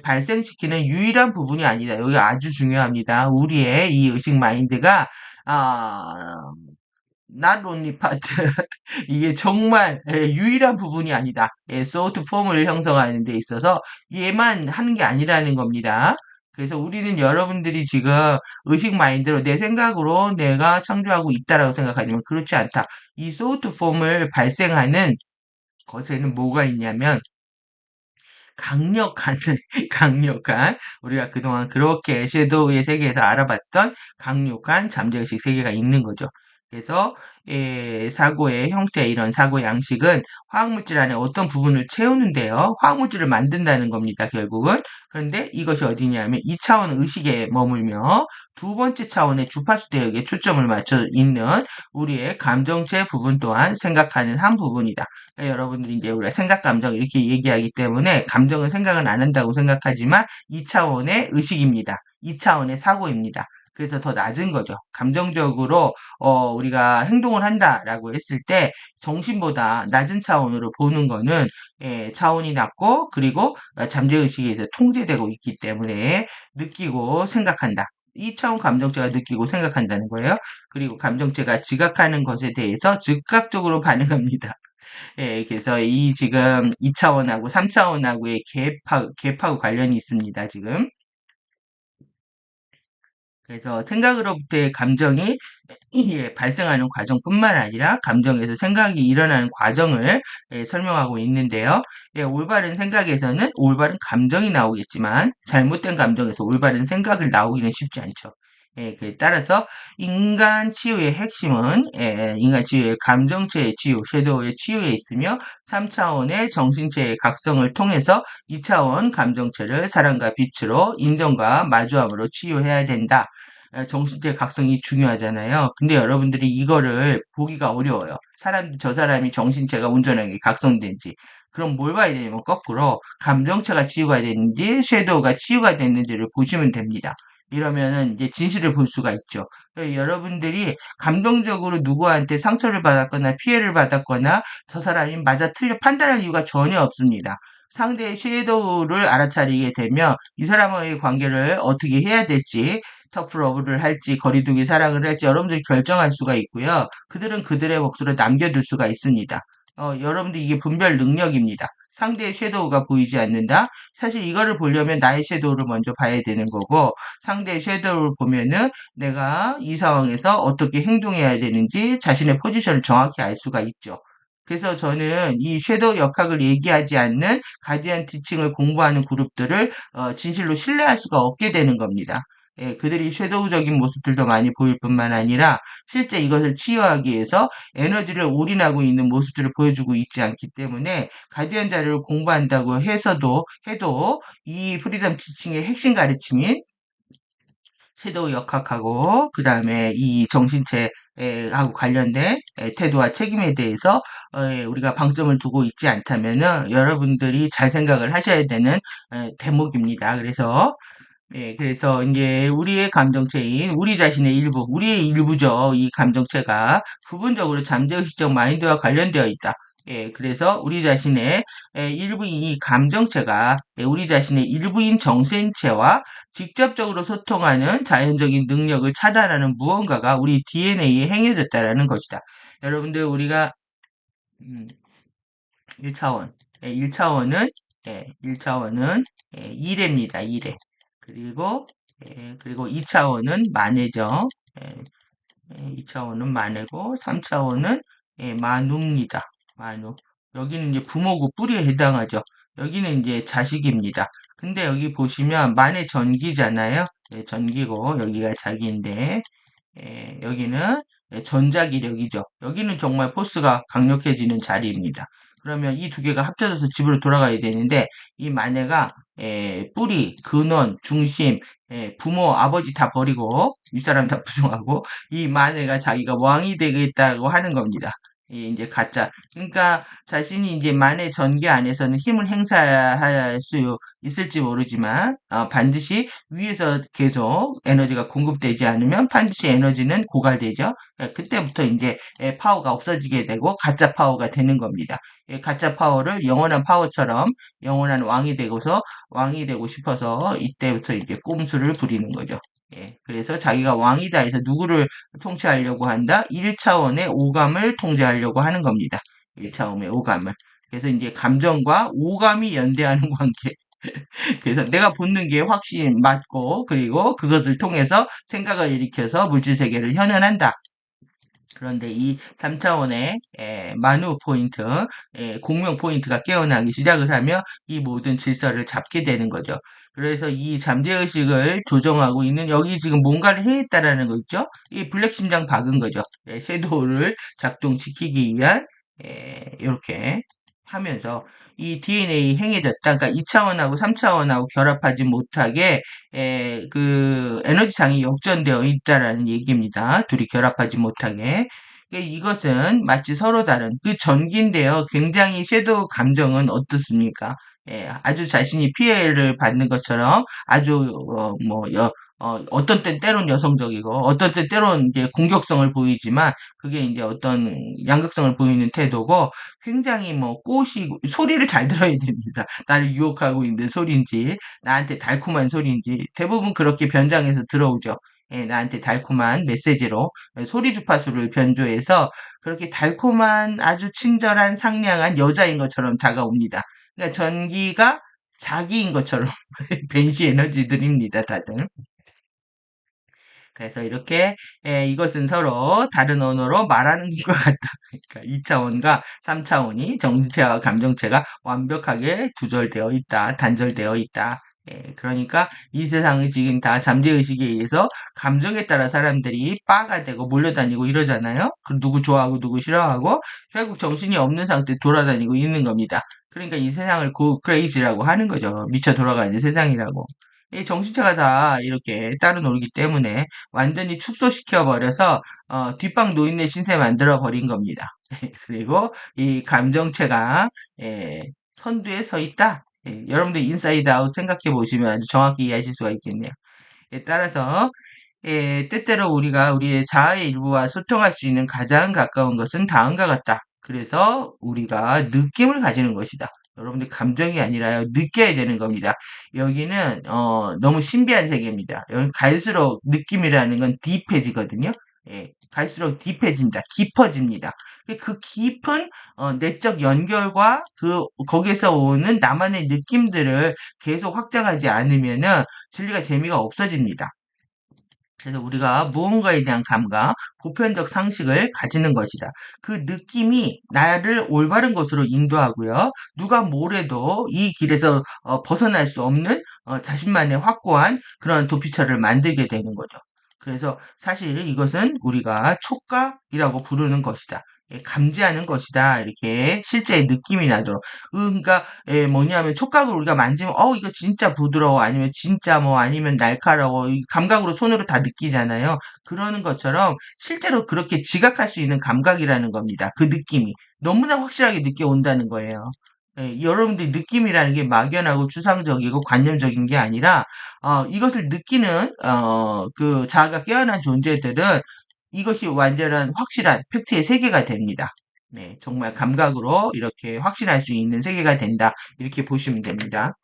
발생시키는 유일한 부분이 아니다. 여기 아주 중요합니다. 우리의 이 의식 마인드가 아, not only part. 이게 정말 유일한 부분이 아니다. 소트 폼을 형성하는 데 있어서 얘만 하는 게 아니라는 겁니다. 그래서 우리는 여러분들이 지금 의식 마인드로 내 생각으로 내가 창조하고 있다라고 생각하지만 그렇지 않다. 이 소트 폼을 발생하는 것에는 뭐가 있냐면 강력한, 우리가 그동안 그렇게 섀도우의 세계에서 알아봤던 강력한 잠재의식 세계가 있는 거죠. 그래서, 사고의 형태, 이런 사고 양식은 화학물질 안에 어떤 부분을 채우는데요. 화학물질을 만든다는 겁니다, 결국은. 그런데 이것이 어디냐면 2차원 의식에 머물며 두 번째 차원의 주파수 대역에 초점을 맞춰 있는 우리의 감정체 부분 또한 생각하는 한 부분이다. 여러분들이 이제 우리가 생각, 감정 이렇게 얘기하기 때문에 감정은 생각은 안 한다고 생각하지만 2차원의 의식입니다. 2차원의 사고입니다. 그래서 더 낮은 거죠. 감정적으로 우리가 행동을 한다라고 했을 때 정신보다 낮은 차원으로 보는 거는 차원이 낮고 그리고 잠재의식에 의해서 통제되고 있기 때문에 느끼고 생각한다. 2차원 감정체가 느끼고 생각한다는 거예요. 그리고 감정체가 지각하는 것에 대해서 즉각적으로 반응합니다. 그래서 이 지금 2차원하고 3차원하고의 갭하고 관련이 있습니다, 지금. 그래서 생각으로부터의 감정이 발생하는 과정뿐만 아니라 감정에서 생각이 일어나는 과정을 설명하고 있는데요. 올바른 생각에서는 올바른 감정이 나오겠지만 잘못된 감정에서 올바른 생각을 나오기는 쉽지 않죠. 따라서 인간 치유의 핵심은 인간 치유의 감정체의 치유, 섀도우의 치유에 있으며 3차원의 정신체의 각성을 통해서 2차원 감정체를 사랑과 빛으로 인정과 마주함으로 치유해야 된다. 정신체 각성이 중요하잖아요. 근데 여러분들이 이거를 보기가 어려워요. 저 사람이 정신체가 온전하게 각성된지. 그럼 뭘 봐야 되냐면 거꾸로 감정체가 치유가 됐는지 섀도우가 치유가 됐는지를 보시면 됩니다. 이러면은 이제 진실을 볼 수가 있죠. 여러분들이 감정적으로 누구한테 상처를 받았거나 피해를 받았거나 저 사람이 맞아 틀려 판단할 이유가 전혀 없습니다. 상대의 섀도우를 알아차리게 되면 이 사람과의 관계를 어떻게 해야 될지 터프러브를 할지 거리두기 사랑을 할지 여러분들이 결정할 수가 있고요. 그들은 그들의 몫으로 남겨둘 수가 있습니다. 여러분들 이게 분별 능력입니다. 상대의 섀도우가 보이지 않는다? 사실 이거를 보려면 나의 섀도우를 먼저 봐야 되는 거고 상대의 섀도우를 보면은 내가 이 상황에서 어떻게 행동해야 되는지 자신의 포지션을 정확히 알 수가 있죠. 그래서 저는 이 섀도우 역학을 얘기하지 않는 가디언 티칭을 공부하는 그룹들을 진실로 신뢰할 수가 없게 되는 겁니다. 그들이 섀도우적인 모습들도 많이 보일 뿐만 아니라 실제 이것을 치유하기 위해서 에너지를 올인하고 있는 모습들을 보여주고 있지 않기 때문에 가디언 자료를 공부한다고 해도 이 프리덤 티칭의 핵심 가르침인 섀도우 역학하고 그 다음에 이 정신체 하고 관련된 태도와 책임에 대해서 우리가 방점을 두고 있지 않다면은 여러분들이 잘 생각을 하셔야 되는 대목입니다. 그래서 이제 우리의 감정체인 우리 자신의 일부, 우리의 일부죠. 이 감정체가 부분적으로 잠재의식적 마인드와 관련되어 있다. 그래서 우리 자신의 일부인 이 감정체가 우리 자신의 일부인 정신체와 직접적으로 소통하는 자연적인 능력을 차단하는 무언가가 우리 DNA에 행해졌다라는 것이다. 여러분들 우리가 1차원, 1차원은 1차원은 2례입니다. 2례. 그리고 2차원은 만회죠. 2차원은 만회고 3차원은 만우입니다. 만우. 여기는 이제 부모고 뿌리에 해당하죠. 여기는 이제 자식입니다. 근데 여기 보시면 만의 전기잖아요. 전기고 여기가 자기인데 여기는 전자기력이죠. 여기는 정말 포스가 강력해지는 자리입니다. 그러면 이 두 개가 합쳐져서 집으로 돌아가야 되는데 이 마네가 뿌리, 근원, 중심, 부모, 아버지 다 버리고 윗사람 다 부정하고 이 마네가 자기가 왕이 되겠다고 하는 겁니다. 이제 가짜. 그러니까 자신이 이제 만의 전개 안에서는 힘을 행사할 수 있을지 모르지만 반드시 위에서 계속 에너지가 공급되지 않으면 반드시 에너지는 고갈되죠. 그때부터 이제 파워가 없어지게 되고 가짜 파워가 되는 겁니다. 가짜 파워를 영원한 파워처럼 영원한 왕이 되고 싶어서 이때부터 이제 꼼수를 부리는 거죠. 그래서 자기가 왕이다 해서 누구를 통치하려고 한다? 1차원의 오감을 통제하려고 하는 겁니다. 1차원의 오감을. 그래서 이제 감정과 오감이 연대하는 관계. 그래서 내가 본능 게 확신 맞고 그리고 그것을 통해서 생각을 일으켜서 물질 세계를 현현한다. 그런데 이 3차원의 만우 포인트, 공명 포인트가 깨어나기 시작을 하면 이 모든 질서를 잡게 되는 거죠. 그래서 이 잠재의식을 조정하고 있는 여기 지금 뭔가를 해했다라는 거 있죠? 이 블랙 심장 박은 거죠. 섀도우를 작동시키기 위한 이렇게 하면서 이 DNA 행해졌다. 그러니까 2차원하고 3차원하고 결합하지 못하게 그 에너지장이 역전되어 있다라는 얘기입니다. 둘이 결합하지 못하게. 이것은 마치 서로 다른 그 전기인데요. 굉장히 섀도우 감정은 어떻습니까? 아주 자신이 피해를 받는 것처럼 아주 어떤 땐 때론 여성적이고 어떤 땐 때론 이제 공격성을 보이지만 그게 이제 어떤 양극성을 보이는 태도고 굉장히 꽃이 소리를 잘 들어야 됩니다. 나를 유혹하고 있는 소리인지 나한테 달콤한 소리인지 대부분 그렇게 변장해서 들어오죠. 나한테 달콤한 메시지로 소리 주파수를 변조해서 그렇게 달콤한 아주 친절한 상냥한 여자인 것처럼 다가옵니다. 그러니까 전기가 자기인 것처럼 벤시 에너지들입니다, 다들. 그래서 이렇게 이것은 서로 다른 언어로 말하는 것 같다. 그러니까 2차원과 3차원이 정체와 감정체가 완벽하게 두절되어 있다, 단절되어 있다. 예, 그러니까 이 세상은 지금 다 잠재의식에 의해서 감정에 따라 사람들이 빠가 되고 몰려다니고 이러잖아요. 그 누구 좋아하고 누구 싫어하고 결국 정신이 없는 상태에 돌아다니고 있는 겁니다. 그러니까 이 세상을 크레이지라고 하는 거죠. 미쳐 돌아가는 세상이라고. 이 정신체가 다 이렇게 따로 놀기 때문에 완전히 축소시켜 버려서 뒷방 노인네 신세 만들어 버린 겁니다. 그리고 이 감정체가 예, 선두에 서 있다. 예, 여러분들 인사이드 아웃 생각해 보시면 아주 정확히 이해하실 수가 있겠네요. 예, 따라서 예, 때때로 우리가 우리의 자아의 일부와 소통할 수 있는 가장 가까운 것은 다음과 같다. 그래서 우리가 느낌을 가지는 것이다. 여러분들 감정이 아니라요, 느껴야 되는 겁니다. 여기는 너무 신비한 세계입니다. 여기 갈수록 느낌이라는 건 딥해지거든요. 예, 갈수록 딥해진다, 깊어집니다. 그 깊은 내적 연결과 그 거기서 오는 나만의 느낌들을 계속 확장하지 않으면은 진리가 재미가 없어집니다. 그래서 우리가 무언가에 대한 감각, 보편적 상식을 가지는 것이다. 그 느낌이 나를 올바른 것으로 인도하고요. 누가 뭐래도 이 길에서 벗어날 수 없는 자신만의 확고한 그런 도피처를 만들게 되는 거죠. 그래서 사실 이것은 우리가 촉각이라고 부르는 것이다. 예, 감지하는 것이다. 이렇게 실제 느낌이 나도록. 그러니까 예, 뭐냐면 촉각을 우리가 만지면 이거 진짜 부드러워 아니면 진짜 뭐 아니면 날카로워 이 감각으로 손으로 다 느끼잖아요. 그러는 것처럼 실제로 그렇게 지각할 수 있는 감각이라는 겁니다. 그 느낌이 너무나 확실하게 느껴온다는 거예요. 예, 여러분들이 느낌이라는 게 막연하고 추상적이고 관념적인 게 아니라 이것을 느끼는 그 자아가 깨어난 존재들은 이것이 완전한 확실한 팩트의 세계가 됩니다. 네, 정말 감각으로 이렇게 확신할 수 있는 세계가 된다. 이렇게 보시면 됩니다.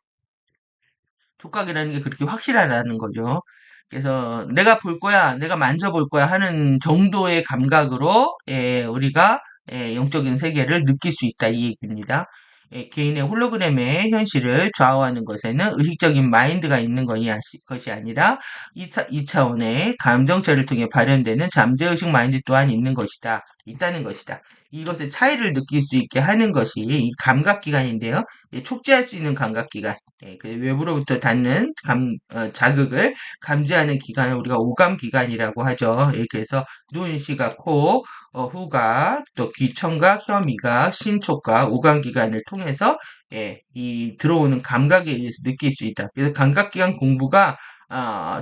촉각이라는 게 그렇게 확실하다는 거죠. 그래서 내가 볼 거야, 내가 만져볼 거야 하는 정도의 감각으로 예, 우리가 영적인 세계를 느낄 수 있다 이 얘기입니다. 예, 개인의 홀로그램의 현실을 좌우하는 것에는 의식적인 마인드가 있는 것이 아니라 2차원의 감정체를 통해 발현되는 잠재의식 마인드 또한 있는 것이다. 있다는 것이다. 이것의 차이를 느낄 수 있게 하는 것이 이 감각기관인데요. 촉지할 수 있는 감각기관. 예, 그 외부로부터 닿는 자극을 감지하는 기관을 우리가 오감기관이라고 하죠. 예, 그래서 눈, 시각, 코, 후각, 또 귀, 청각, 혀, 미각, 신촉각, 오감기관을 통해서 예, 이 들어오는 감각에 의해서 느낄 수 있다. 그래서 감각기관 공부가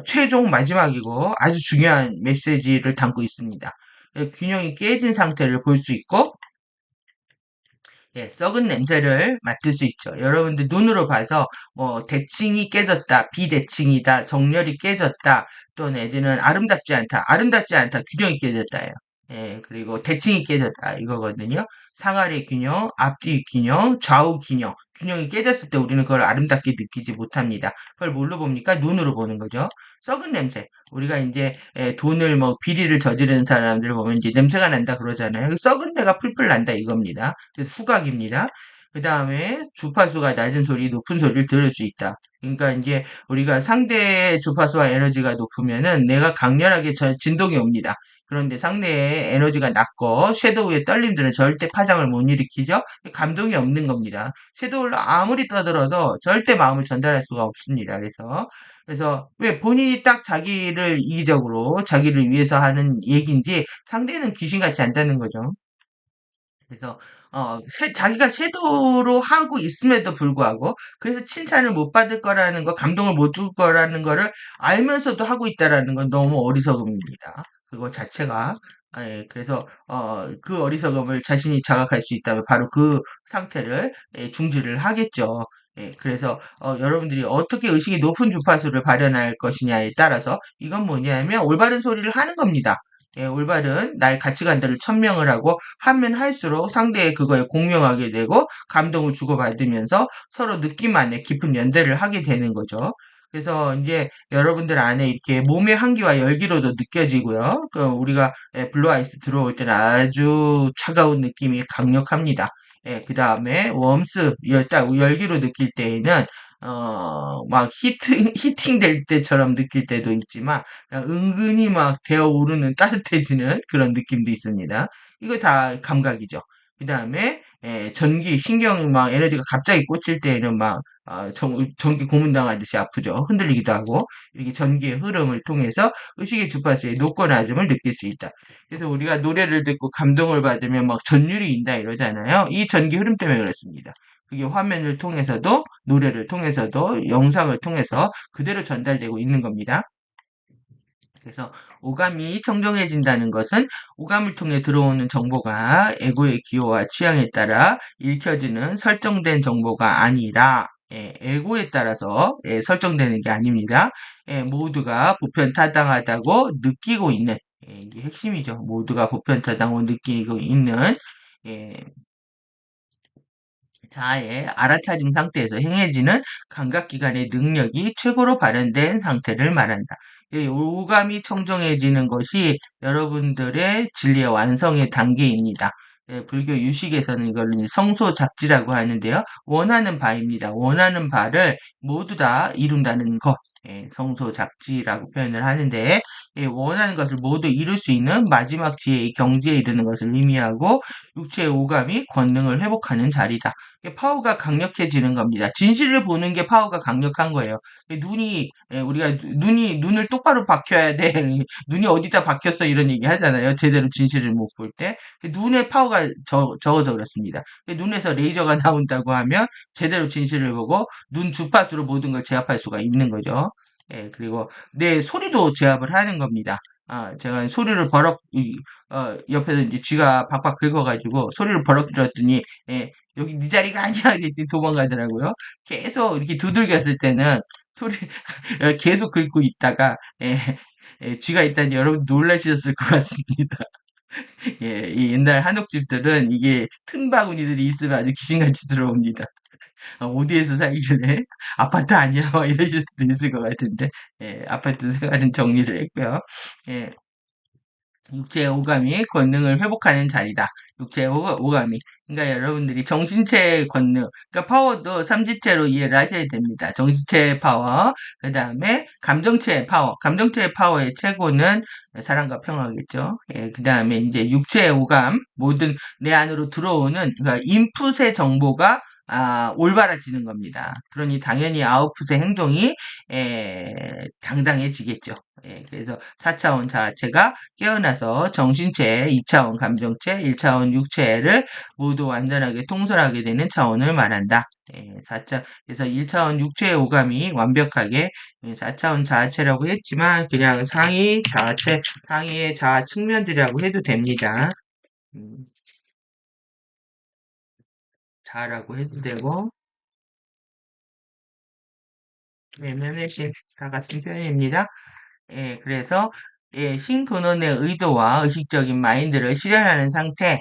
최종 마지막이고 아주 중요한 메시지를 담고 있습니다. 예, 균형이 깨진 상태를 볼 수 있고 예, 썩은 냄새를 맡을 수 있죠. 여러분들 눈으로 봐서 뭐 대칭이 깨졌다, 비대칭이다, 정렬이 깨졌다, 또 내지는 아름답지 않다, 균형이 깨졌다예요. 예, 그리고 대칭이 깨졌다 이거거든요. 상하의 균형, 앞뒤 균형, 좌우 균형, 균형이 깨졌을 때 우리는 그걸 아름답게 느끼지 못합니다. 그걸 뭘로 봅니까? 눈으로 보는 거죠. 썩은 냄새. 우리가 이제 돈을 뭐 비리를 저지르는 사람들을 보면 이제 냄새가 난다 그러잖아요. 그 썩은 데가 풀풀 난다 이겁니다. 그래서 후각입니다. 그 다음에 주파수가 낮은 소리, 높은 소리를 들을 수 있다. 그러니까 이제 우리가 상대의 주파수와 에너지가 높으면은 내가 강렬하게 진동이 옵니다. 그런데 상대의 에너지가 낮고 섀도우의 떨림들은 절대 파장을 못 일으키죠. 감동이 없는 겁니다. 섀도우를 아무리 떠들어도 절대 마음을 전달할 수가 없습니다. 그래서 왜 본인이 딱 자기를 이기적으로 자기를 위해서 하는 얘기인지 상대는 귀신같이 안다는 거죠. 그래서 자기가 섀도우로 하고 있음에도 불구하고 그래서 칭찬을 못 받을 거라는 거, 감동을 못 줄 거라는 거를 알면서도 하고 있다라는 건 너무 어리석음입니다. 그거 자체가. 예, 그래서 그 어리석음을 자신이 자각할 수 있다면 바로 그 상태를 중지를 하겠죠. 예, 그래서 여러분들이 어떻게 의식이 높은 주파수를 발현할 것이냐에 따라서 이건 뭐냐면 올바른 소리를 하는 겁니다. 예, 올바른 나의 가치관들을 천명을 하고 하면 할수록 상대의 그거에 공명하게 되고 감동을 주고받으면서 서로 느낌 안에 깊은 연대를 하게 되는 거죠. 그래서 이제 여러분들 안에 이렇게 몸의 한기와 열기로도 느껴지고요. 그 우리가 블루 아이스 들어올 때는 아주 차가운 느낌이 강력합니다. 예, 그 다음에 웜스 딱 열기로 느낄 때에는 막 히팅 될 때처럼 느낄 때도 있지만 은근히 막 데어오르는 따뜻해지는 그런 느낌도 있습니다. 이거 다 감각이죠. 그 다음에 전기, 신경이 막 에너지가 갑자기 꽂힐 때에는 막, 전기 고문당하듯이 아프죠. 흔들리기도 하고, 이렇게 전기의 흐름을 통해서 의식의 주파수의 높거나 낮음을 느낄 수 있다. 그래서 우리가 노래를 듣고 감동을 받으면 막 전율이 인다 이러잖아요. 이 전기 흐름 때문에 그렇습니다. 그게 화면을 통해서도, 노래를 통해서도, 영상을 통해서 그대로 전달되고 있는 겁니다. 그래서 오감이 청정해진다는 것은 오감을 통해 들어오는 정보가 에고의 기호와 취향에 따라 읽혀지는 설정된 정보가 아니라 에고에 따라서 설정되는 게 아닙니다. 모두가 보편타당하다고 느끼고 있는 이게 핵심이죠. 모두가 보편타당하고 느끼고 있는 예, 자아의 알아차림 상태에서 행해지는 감각기관의 능력이 최고로 발현된 상태를 말한다. 이 오감이 청정해지는 것이 여러분들의 진리의 완성의 단계입니다. 불교 유식에서는 이걸 성소작지라고 하는데요. 원하는 바입니다. 원하는 바를 모두 다 이룬다는 것. 성소작지라고 표현을 하는데, 원하는 것을 모두 이룰 수 있는 마지막 지혜의 경지에 이르는 것을 의미하고, 육체의 오감이 권능을 회복하는 자리다. 파워가 강력해지는 겁니다. 진실을 보는 게 파워가 강력한 거예요. 우리가 눈을 똑바로 박혀야 돼. 눈이 어디다 박혔어 이런 얘기 하잖아요. 제대로 진실을 못 볼 때. 눈에 파워가 적어서 그렇습니다. 눈에서 레이저가 나온다고 하면 제대로 진실을 보고 눈 주파수로 모든 걸 제압할 수가 있는 거죠. 그리고 내 소리도 제압을 하는 겁니다. 제가 소리를 옆에서 이제 쥐가 박박 긁어가지고 소리를 버럭 들었더니, 여기 네 자리가 아니야. 이랬더니 도망가더라고요. 계속 이렇게 두들겼을 때는 소리, 계속 긁고 있다가, 쥐가 있다니 여러분 놀라셨을 것 같습니다. 이 옛날 한옥집들은 이게 틈 바구니들이 있으면 아주 귀신같이 들어옵니다. 어디에서 살길래 아파트 아니야? 막 이러실 수도 있을 것 같은데, 아파트 생활은 정리를 했고요. 예, 육체의 오감이 권능을 회복하는 자리다. 육체의 오감이. 그러니까 여러분들이 정신체의 권능, 그러니까 파워도 삼지체로 이해를 하셔야 됩니다. 정신체의 파워, 그 다음에 감정체의 파워. 감정체의 파워의 최고는 사랑과 평화겠죠. 그 다음에 이제 육체의 오감, 모든 내 안으로 들어오는, 그러니까 인풋의 정보가 올바라지는 겁니다. 그러니 당연히 아웃풋의 행동이 당당해지겠죠. 그래서 4차원 자체가 깨어나서 정신체, 2차원 감정체, 1차원 육체를 모두 완전하게 통솔하게 되는 차원을 말한다. 그래서 1차원 육체의 오감이 완벽하게 4차원 자아체라고 했지만 그냥 상위 자아체, 상위의 자아 측면들이라고 해도 됩니다. 자라고 해도 되고, 외면의 신, 다 같은 표현입니다. 그래서 신근원의 의도와 의식적인 마인드를 실현하는 상태,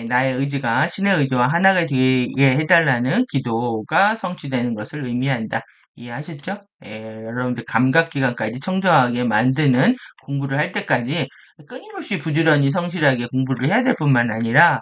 나의 의지가 신의 의지와 하나가 되게 해달라는 기도가 성취되는 것을 의미한다. 이해하셨죠? 여러분들 감각기관까지 청정하게 만드는 공부를 할 때까지 끊임없이 부지런히 성실하게 공부를 해야 될 뿐만 아니라,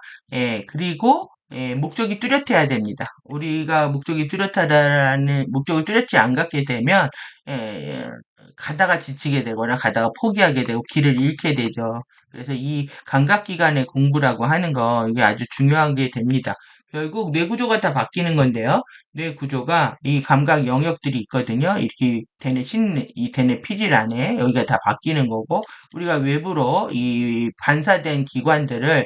그리고 목적이 뚜렷해야 됩니다. 우리가 목적을 뚜렷지 않게 되면, 예, 가다가 지치게 되거나 가다가 포기하게 되고 길을 잃게 되죠. 그래서 이 감각기관의 공부라고 하는 거 이게 아주 중요한 게 됩니다. 결국 뇌 구조가 다 바뀌는 건데요. 뇌 구조가 이 감각 영역들이 있거든요. 이렇게 이 대뇌 피질 안에 여기가 다 바뀌는 거고 우리가 외부로 이 반사된 기관들을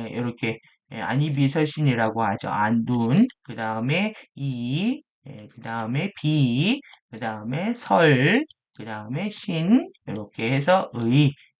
이렇게 안이비설신이라고 하죠. 안둔, 그 다음에 이, 그 다음에 비, 그 다음에 설, 그 다음에 신, 이렇게 해서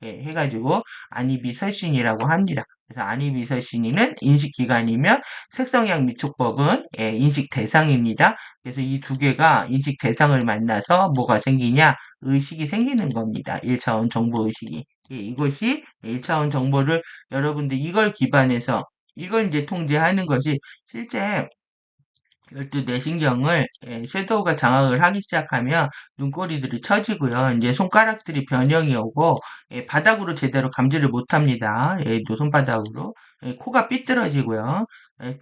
해가지고 안이비설신이라고 합니다. 그래서 안이비설신이는 인식기관이며 색성향 미촉법은 인식 대상입니다. 그래서 이 두 개가 인식 대상을 만나서 뭐가 생기냐? 의식이 생기는 겁니다. 1차원 정보 의식이. 이것이 1차원 정보를 여러분들 이걸 기반해서 이걸 이제 통제하는 것이 실제 12뇌신경을 섀도우가 장악을 하기 시작하면 눈꼬리들이 처지고요. 이제 손가락들이 변형이 오고 바닥으로 제대로 감지를 못합니다. 또 손바닥으로 코가 삐뚤어지고요.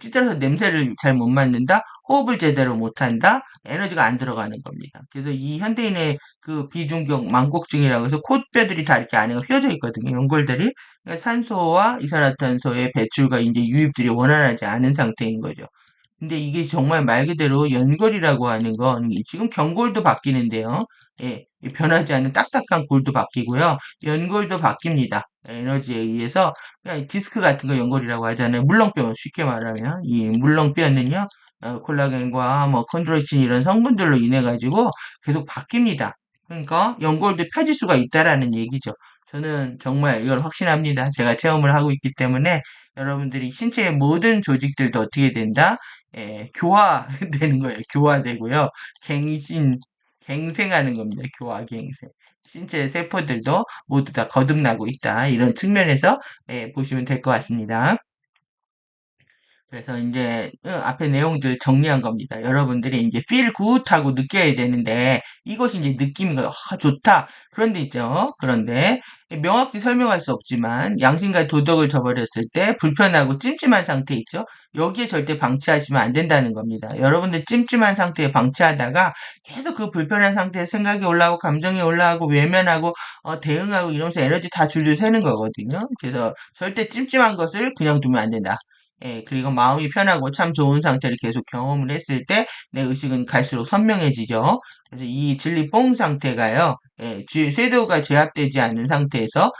찌들어서 냄새를 잘 못 맡는다, 호흡을 제대로 못한다, 에너지가 안 들어가는 겁니다. 그래서 이 현대인의 그 비중격 망곡증이라고 해서 콧뼈들이 다 이렇게 안에가 휘어져 있거든요. 연골들이. 그러니까 산소와 이산화탄소의 배출과 이제 유입들이 원활하지 않은 상태인 거죠. 근데 이게 정말 말 그대로 연골이라고 하는 건 지금 경골도 바뀌는데요. 예, 이 변하지 않는 딱딱한 골도 바뀌고요. 연골도 바뀝니다. 에너지에 의해서 그냥 디스크 같은 거 연골이라고 하잖아요. 물렁뼈 쉽게 말하면 이 물렁뼈는요. 콜라겐과 뭐 콘드로이친 이런 성분들로 인해 가지고 계속 바뀝니다. 그러니까 연골도 펴질 수가 있다라는 얘기죠. 저는 정말 이걸 확신합니다. 제가 체험을 하고 있기 때문에 여러분들이 신체의 모든 조직들도 어떻게 된다? 교화되는 거예요. 교화되고요. 갱신, 갱생하는 겁니다. 교화, 갱생. 신체 세포들도 모두 다 거듭나고 있다. 이런 측면에서 보시면 될 것 같습니다. 그래서 이제 앞에 내용들 정리한 겁니다. 여러분들이 이제 feel good 하고 느껴야 되는데 이것이 이제 느낌인 거예요. 아, 좋다. 그런데 있죠. 그런데 명확히 설명할 수 없지만 양심과 도덕을 저버렸을 때 불편하고 찜찜한 상태 있죠. 여기에 절대 방치하시면 안 된다는 겁니다. 여러분들 찜찜한 상태에 방치하다가 계속 그 불편한 상태에 생각이 올라오고 감정이 올라오고 외면하고 대응하고 이러면서 에너지 다 줄줄 새는 거거든요. 그래서 절대 찜찜한 것을 그냥 두면 안 된다. 그리고 마음이 편하고 참 좋은 상태를 계속 경험을 했을 때 내 의식은 갈수록 선명해지죠. 그래서 이 진리 뽕 상태가요, 섀도우가 제압되지 않는 상태에서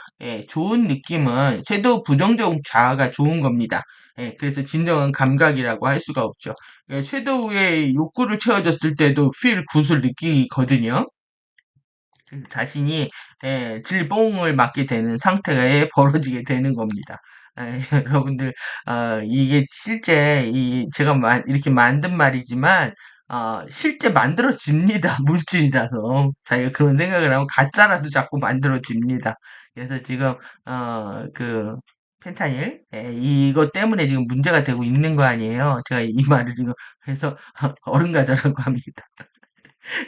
좋은 느낌은 섀도우 부정적 자아가 좋은 겁니다. 그래서 진정한 감각이라고 할 수가 없죠. 섀도우의 욕구를 채워줬을 때도 feel good을 느끼거든요. 자신이 진리 뽕을 맞게 되는 상태가 벌어지게 되는 겁니다. 여러분들 이게 실제 제가 이렇게 만든 말이지만 실제 만들어집니다. 물질이라서 자기가 그런 생각을 하면 가짜라도 자꾸 만들어집니다. 그래서 지금 그 펜타닐 이것 때문에 지금 문제가 되고 있는 거 아니에요. 제가 이 말을 지금 해서 어른가자라고 합니다.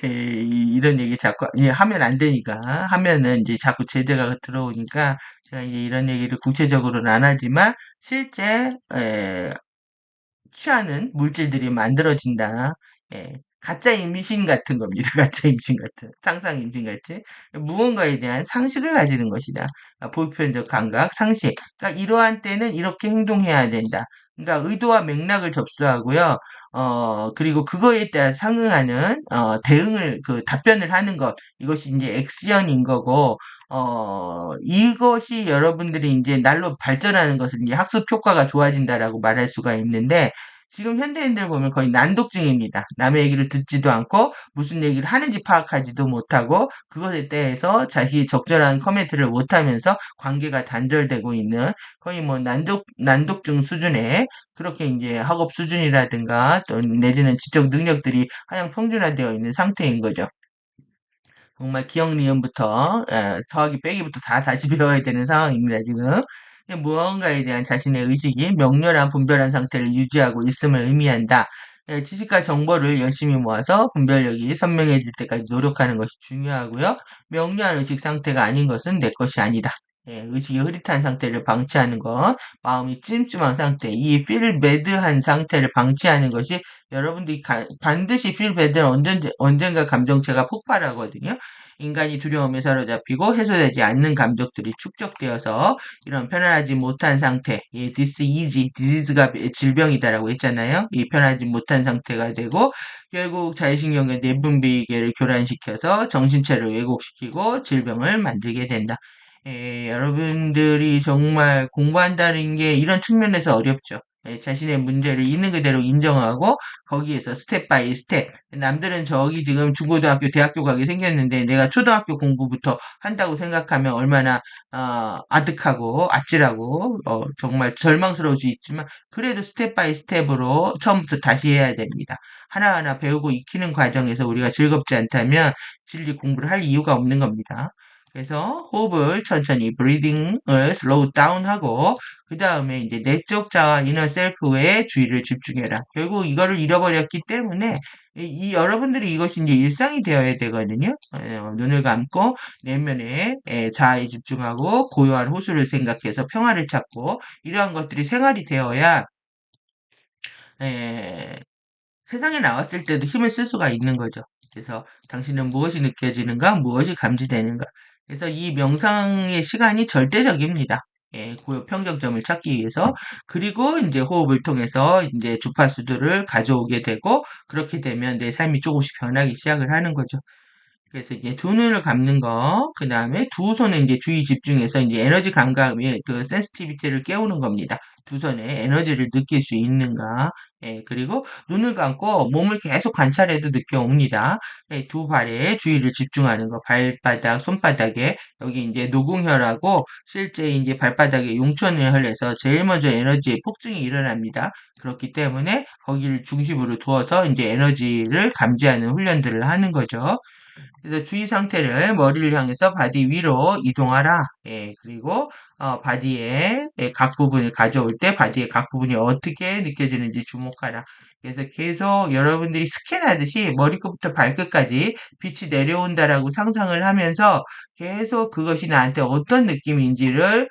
이런 얘기 자꾸 하면 안 되니까 하면은 이제 자꾸 제재가 들어오니까 제가 이제 이런 얘기를 구체적으로는 안 하지만 실제 취하는 물질들이 만들어진다. 가짜 임신 같은 겁니다. 가짜 임신 같은 상상 임신 같이 무언가에 대한 상식을 가지는 것이다. 보편적 감각, 상식. 그러니까 이러한 때는 이렇게 행동해야 된다. 그러니까 의도와 맥락을 접수하고요. 그리고 그거에 따라 상응하는 대응을 그 답변을 하는 것 이것이 이제 액션인 거고 이것이 여러분들이 이제 날로 발전하는 것은 이제 학습 효과가 좋아진다라고 말할 수가 있는데 지금 현대인들 보면 거의 난독증입니다. 남의 얘기를 듣지도 않고 무슨 얘기를 하는지 파악하지도 못하고 그것에 대해서 자기 적절한 코멘트를 못하면서 관계가 단절되고 있는 거의 뭐 난독증 수준의 그렇게 이제 학업 수준이라든가 또 내지는 지적 능력들이 하향 평준화되어 있는 상태인 거죠. 정말 기억 니은부터 더하기 빼기부터 다 다시 배워야 되는 상황입니다, 지금. 무언가에 대한 자신의 의식이 명료한 분별한 상태를 유지하고 있음을 의미한다. 지식과 정보를 열심히 모아서 분별력이 선명해질 때까지 노력하는 것이 중요하고요. 명료한 의식 상태가 아닌 것은 내 것이 아니다. 의식이 흐릿한 상태를 방치하는 것, 마음이 찜찜한 상태, 이 feel bad한 상태를 방치하는 것이 여러분들이 반드시 feel bad는 언젠가 감정체가 폭발하거든요. 인간이 두려움에 사로잡히고 해소되지 않는 감정들이 축적되어서 이런 편안하지 못한 상태, 이 disease, disease가 질병이다라고 했잖아요. 이 편하지 못한 상태가 되고 결국 자율신경계 내분비계를 교란시켜서 정신체를 왜곡시키고 질병을 만들게 된다. 여러분들이 정말 공부한다는 게 이런 측면에서 어렵죠. 자신의 문제를 있는 그대로 인정하고 거기에서 스텝 바이 스텝 남들은 저기 지금 중고등학교 대학교 가게 생겼는데 내가 초등학교 공부부터 한다고 생각하면 얼마나 아득하고 아찔하고 정말 절망스러울 수 있지만 그래도 스텝 바이 스텝으로 처음부터 다시 해야 됩니다. 하나하나 배우고 익히는 과정에서 우리가 즐겁지 않다면 진리 공부를 할 이유가 없는 겁니다. 그래서 호흡을 천천히 브리딩을 슬로우 다운하고 그 다음에 이제 내적 자아 이너 셀프에 주의를 집중해라. 결국 이거를 잃어버렸기 때문에 여러분들이 이것이 이제 일상이 되어야 되거든요. 눈을 감고 내면에 자아에 집중하고 고요한 호수를 생각해서 평화를 찾고 이러한 것들이 생활이 되어야 에, 세상에 나왔을 때도 힘을 쓸 수가 있는 거죠. 그래서 당신은 무엇이 느껴지는가, 무엇이 감지되는가. 그래서 이 명상의 시간이 절대적입니다. 고요 평정점을 찾기 위해서. 그리고 이제 호흡을 통해서 이제 주파수들을 가져오게 되고, 그렇게 되면 내 삶이 조금씩 변하기 시작을 하는 거죠. 그래서 이제 두 눈을 감는 거, 그 다음에 두 손에 이제 주의 집중해서 이제 에너지 감각의 그 센시티비티를 깨우는 겁니다. 두 손에 에너지를 느낄 수 있는가. 그리고 눈을 감고 몸을 계속 관찰해도 느껴옵니다. 두 발에 주의를 집중하는 거, 발바닥, 손바닥에, 여기 이제 노궁혈하고 실제 이제 발바닥에 용천혈에서 제일 먼저 에너지의 폭증이 일어납니다. 그렇기 때문에 거기를 중심으로 두어서 이제 에너지를 감지하는 훈련들을 하는 거죠. 그래서 주의 상태를 머리를 향해서 바디 위로 이동하라. 그리고 바디의 각 부분을 가져올 때 바디의 각 부분이 어떻게 느껴지는지 주목하라. 그래서 계속 여러분들이 스캔하듯이 머리끝부터 발끝까지 빛이 내려온다라고 상상을 하면서 계속 그것이 나한테 어떤 느낌인지를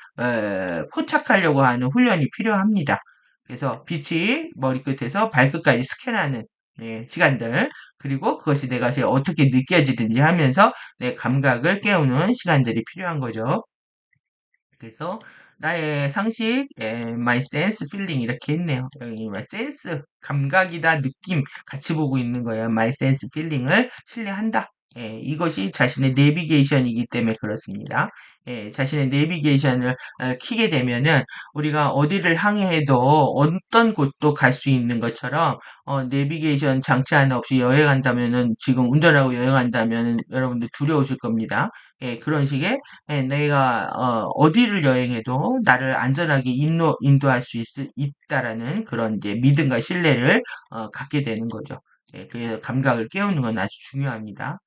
포착하려고 하는 훈련이 필요합니다. 그래서 빛이 머리끝에서 발끝까지 스캔하는 시간들, 그리고 그것이 내가 어떻게 느껴지든지 하면서 내 감각을 깨우는 시간들이 필요한 거죠. 그래서 나의 상식, my sense, feeling 이렇게 했네요. 여기 my sense, 감각이다, 느낌 같이 보고 있는 거예요. my sense, feeling을 신뢰한다. 이것이 자신의 내비게이션이기 때문에 그렇습니다. 자신의 내비게이션을 키게 되면은 우리가 어디를 항해해도 어떤 곳도 갈 수 있는 것처럼 내비게이션 장치 하나 없이 여행한다면은 지금 운전하고 여행한다면은 여러분들 두려우실 겁니다. 그런 식의 내가 어디를 여행해도 나를 안전하게 인도할 수 있다라는 그런 이제 믿음과 신뢰를 갖게 되는 거죠. 그래서 감각을 깨우는 건 아주 중요합니다.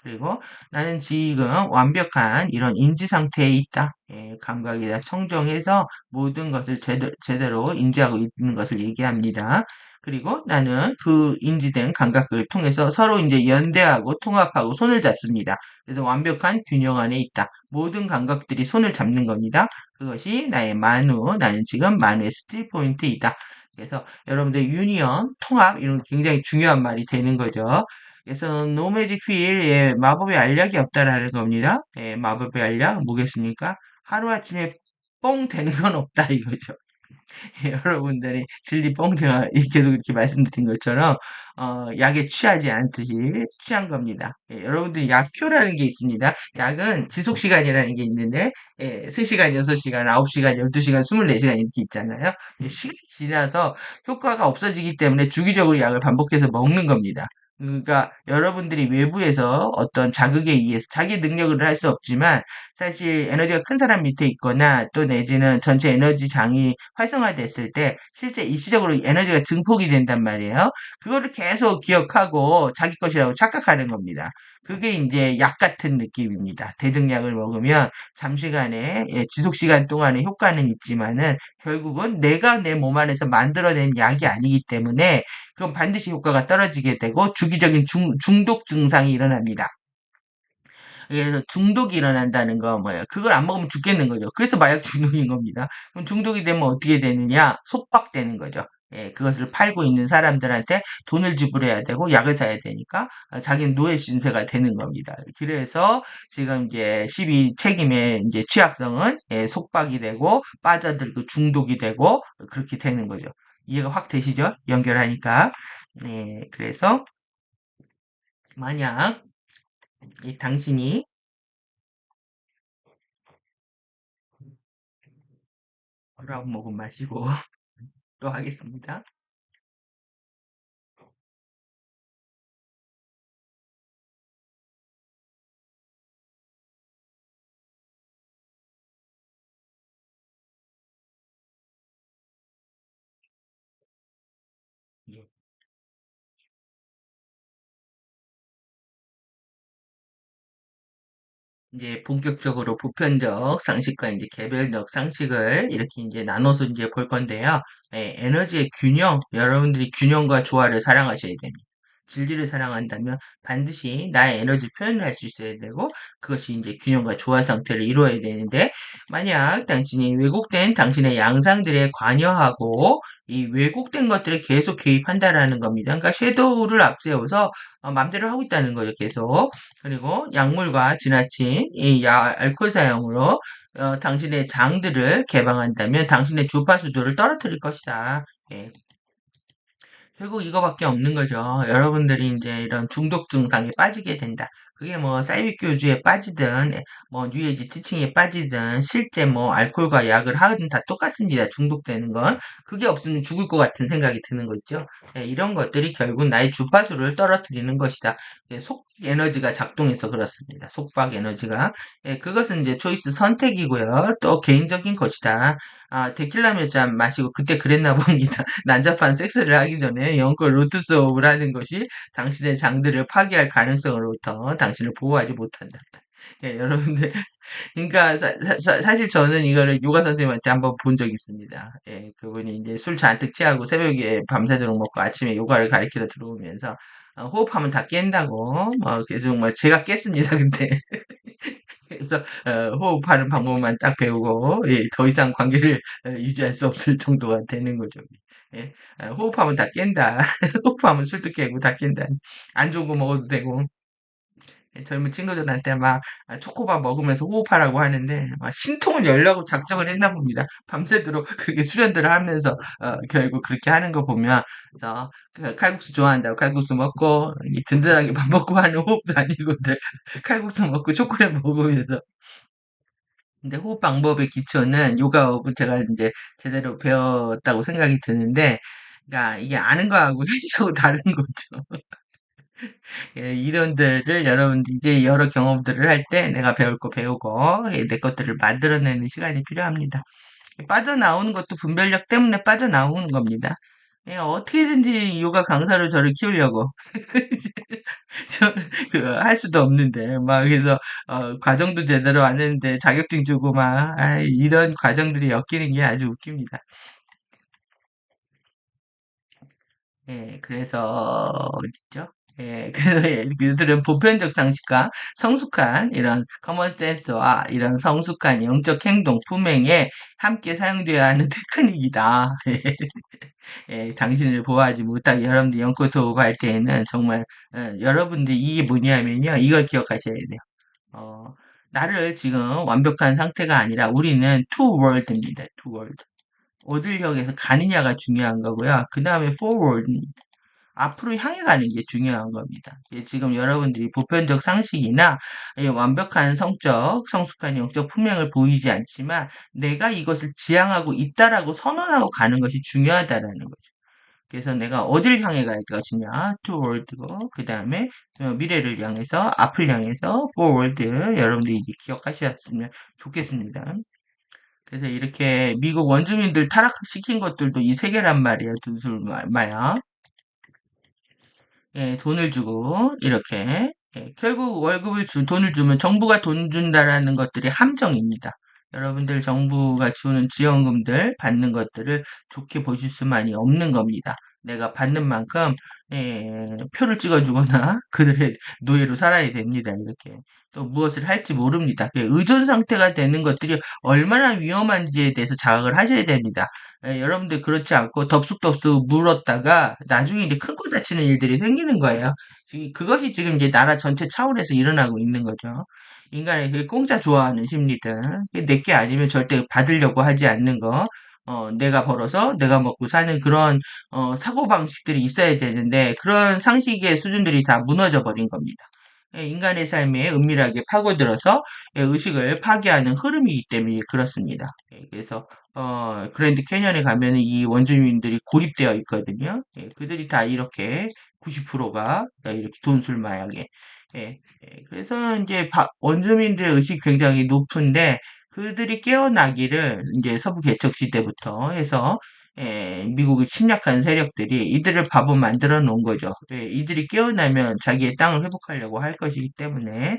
그리고 나는 지금 완벽한 이런 인지 상태에 있다. 감각이다 청정해서 모든 것을 제대로 인지하고 있는 것을 얘기합니다. 그리고 나는 그 인지된 감각을 통해서 서로 이제 연대하고 통합하고 손을 잡습니다. 그래서 완벽한 균형 안에 있다. 모든 감각들이 손을 잡는 겁니다. 그것이 나의 만우, 나는 지금 만우의 스틸 포인트이다. 그래서 여러분들 유니언, 통합 이런 게 굉장히 중요한 말이 되는 거죠. 그래서 노매직 휠, 마법의 알약이 없다라는 겁니다. 마법의 알약 뭐겠습니까? 하루아침에 뻥 되는 건 없다 이거죠. 여러분들이 진리 뻥 제가 계속 이렇게 말씀드린 것처럼 약에 취하지 않듯이 취한 겁니다. 여러분들이 약효라는 게 있습니다. 약은 지속 시간이라는 게 있는데 3시간, 6시간, 9시간, 12시간, 24시간 이렇게 있잖아요. 시간이 지나서 효과가 없어지기 때문에 주기적으로 약을 반복해서 먹는 겁니다. 그러니까 여러분들이 외부에서 어떤 자극에 의해서 자기 능력을 할 수 없지만 사실 에너지가 큰 사람 밑에 있거나 또 내지는 전체 에너지 장이 활성화됐을 때 실제 일시적으로 에너지가 증폭이 된단 말이에요. 그거를 계속 기억하고 자기 것이라고 착각하는 겁니다. 그게 이제 약 같은 느낌입니다. 대증약을 먹으면 잠시간의 지속 시간 동안의 효과는 있지만은 결국은 내가 내 몸 안에서 만들어낸 약이 아니기 때문에 그건 반드시 효과가 떨어지게 되고 주기적인 중독 증상이 일어납니다. 그래서 중독이 일어난다는 거 뭐예요? 그걸 안 먹으면 죽겠는 거죠. 그래서 마약 중독인 겁니다. 그럼 중독이 되면 어떻게 되느냐? 속박되는 거죠. 그것을 팔고 있는 사람들한테 돈을 지불해야 되고 약을 사야 되니까 자기는 노예 신세가 되는 겁니다. 그래서 지금 이제 12 책임의 이제 취약성은 속박이 되고 빠져들고 중독이 되고 그렇게 되는 거죠. 이해가 확 되시죠? 연결하니까. 그래서 만약 이 당신이 물을 한 모금 마시고 또 하겠습니다. 예. 이제 본격적으로 보편적 상식과 이제 개별적 상식을 이렇게 이제 나눠서 이제 볼 건데요. 에너지의 균형, 여러분들이 균형과 조화를 사랑하셔야 됩니다. 진리를 사랑한다면 반드시 나의 에너지 표현을 할 수 있어야 되고 그것이 이제 균형과 조화 상태를 이루어야 되는데 만약 당신이 왜곡된 당신의 양상들에 관여하고 이 왜곡된 것들을 계속 개입한다라는 겁니다. 그러니까 섀도우를 앞세워서 맘대로 하고 있다는 거죠, 계속. 그리고 약물과 지나친 이 알코올 사용으로 당신의 장들을 개방한다면 당신의 주파수들을 떨어뜨릴 것이다. 예. 결국 이거밖에 없는 거죠. 여러분들이 이제 이런 중독 증상에 빠지게 된다. 그게 뭐 사이비교주에 빠지든 뭐 뉴에이지 티칭에 빠지든 실제 뭐 알코올과 약을 하든 다 똑같습니다. 중독되는 건. 그게 없으면 죽을 것 같은 생각이 드는 거 있죠. 예, 이런 것들이 결국 나의 주파수를 떨어뜨리는 것이다. 예, 속 에너지가 작동해서 그렇습니다. 속박 에너지가. 예, 그것은 이제 초이스 선택이고요. 또 개인적인 것이다. 아, 데킬라 몇 잔 마시고 그때 그랬나 봅니다. 난잡한 섹스를 하기 전에 영껏 로투 수업을 하는 것이 당신의 장들을 파괴할 가능성으로부터 당신을 보호하지 못한다. 예, 여러분들. 그러니까 사실 저는 이거를 요가 선생님한테 한번 본 적이 있습니다. 예, 그분이 이제 술 잔뜩 취하고 새벽에 밤새도록 먹고 아침에 요가를 가르치러 들어오면서 호흡하면 다 깬다고 계속 막 제가 깼습니다. 그때. 그래서 호흡하는 방법만 딱 배우고 예, 더 이상 관계를 유지할 수 없을 정도가 되는 거죠. 예, 호흡하면 다 깬다. 호흡하면 술도 깨고 다 깬다. 안 좋은 거 먹어도 되고. 예, 젊은 친구들한테 막 초코바 먹으면서 호흡하라고 하는데 막 신통을 열려고 작정을 했나 봅니다. 밤새도록 그렇게 수련들을 하면서 결국 그렇게 하는 거 보면 그래서 그 칼국수 좋아한다고 칼국수 먹고 든든하게 밥 먹고 하는 호흡도 아니거든. 칼국수 먹고 초콜릿 먹으면서 근데 호흡 방법의 기초는 요가업은 제가 이제 제대로 배웠다고 생각이 드는데, 그러니까 이게 아는 거하고 현실하고 다른 거죠. 예, 이론들을 여러분들이 이제 여러 경험들을 할 때 내가 배울 거 배우고 예, 내 것들을 만들어내는 시간이 필요합니다. 빠져나오는 것도 분별력 때문에 빠져나오는 겁니다. 예, 어떻게든지 요가 강사로 저를 키우려고 할 수도 없는데 막 그래서 과정도 제대로 안 했는데 자격증 주고 막 이런 과정들이 엮이는 게 아주 웃깁니다. 예, 그래서 어딨죠? 예, 그래서 예, 그들은 보편적 상식과 성숙한 이런 커먼 센스와 이런 성숙한 영적 행동, 품행에 함께 사용되어야 하는 테크닉이다. 예, 당신을 보호하지 못하게 여러분들이 연꽃 도구할 때에는 정말 여러분들이 이게 뭐냐면요. 이걸 기억하셔야 돼요. 어, 나를 지금 완벽한 상태가 아니라 우리는 two world입니다. two world. 어딜 향해서 가느냐가 중요한 거고요. 그 다음에 forward. 앞으로 향해 가는 게 중요한 겁니다. 예, 지금 여러분들이 보편적 상식이나 예, 완벽한 성적, 성숙한 영적 품행을 보이지 않지만 내가 이것을 지향하고 있다라고 선언하고 가는 것이 중요하다라는 거죠. 그래서 내가 어딜 향해 갈 것이냐, toward고, 그 다음에 미래를 향해서, 앞을 향해서, forward, 여러분들이 이제 기억하셨으면 좋겠습니다. 그래서 이렇게 미국 원주민들 타락시킨 것들도 이 세 개란 말이에요, 두술마야. 예, 돈을 주고, 이렇게. 예, 결국 돈을 주면 정부가 돈 준다라는 것들이 함정입니다. 여러분들 정부가 주는 지원금들 받는 것들을 좋게 보실 수만이 없는 겁니다. 내가 받는 만큼 표를 찍어주거나 그들의 노예로 살아야 됩니다. 이렇게 또 무엇을 할지 모릅니다. 의존 상태가 되는 것들이 얼마나 위험한지에 대해서 자각을 하셔야 됩니다. 예, 여러분들 그렇지 않고 덥숙덥숙 물었다가 나중에 이제 큰 거 다치는 일들이 생기는 거예요. 그것이 지금 이제 나라 전체 차원에서 일어나고 있는 거죠. 인간의 그 공짜 좋아하는 심리들, 내게 아니면 절대 받으려고 하지 않는 거, 내가 벌어서 내가 먹고 사는 그런 사고방식들이 있어야 되는데 그런 상식의 수준들이 다 무너져 버린 겁니다. 예, 인간의 삶에 은밀하게 파고들어서 예, 의식을 파괴하는 흐름이기 때문에 그렇습니다. 예, 그래서 그랜드 캐년에 가면 이 원주민들이 고립되어 있거든요. 예, 그들이 다 이렇게 90%가 이렇게 돈술 마약에 그래서 이제 원주민들의 의식이 굉장히 높은데 그들이 깨어나기를 이제 서부 개척 시대부터 해서 미국의 침략한 세력들이 이들을 바보 만들어 놓은 거죠. 이들이 깨어나면 자기의 땅을 회복하려고 할 것이기 때문에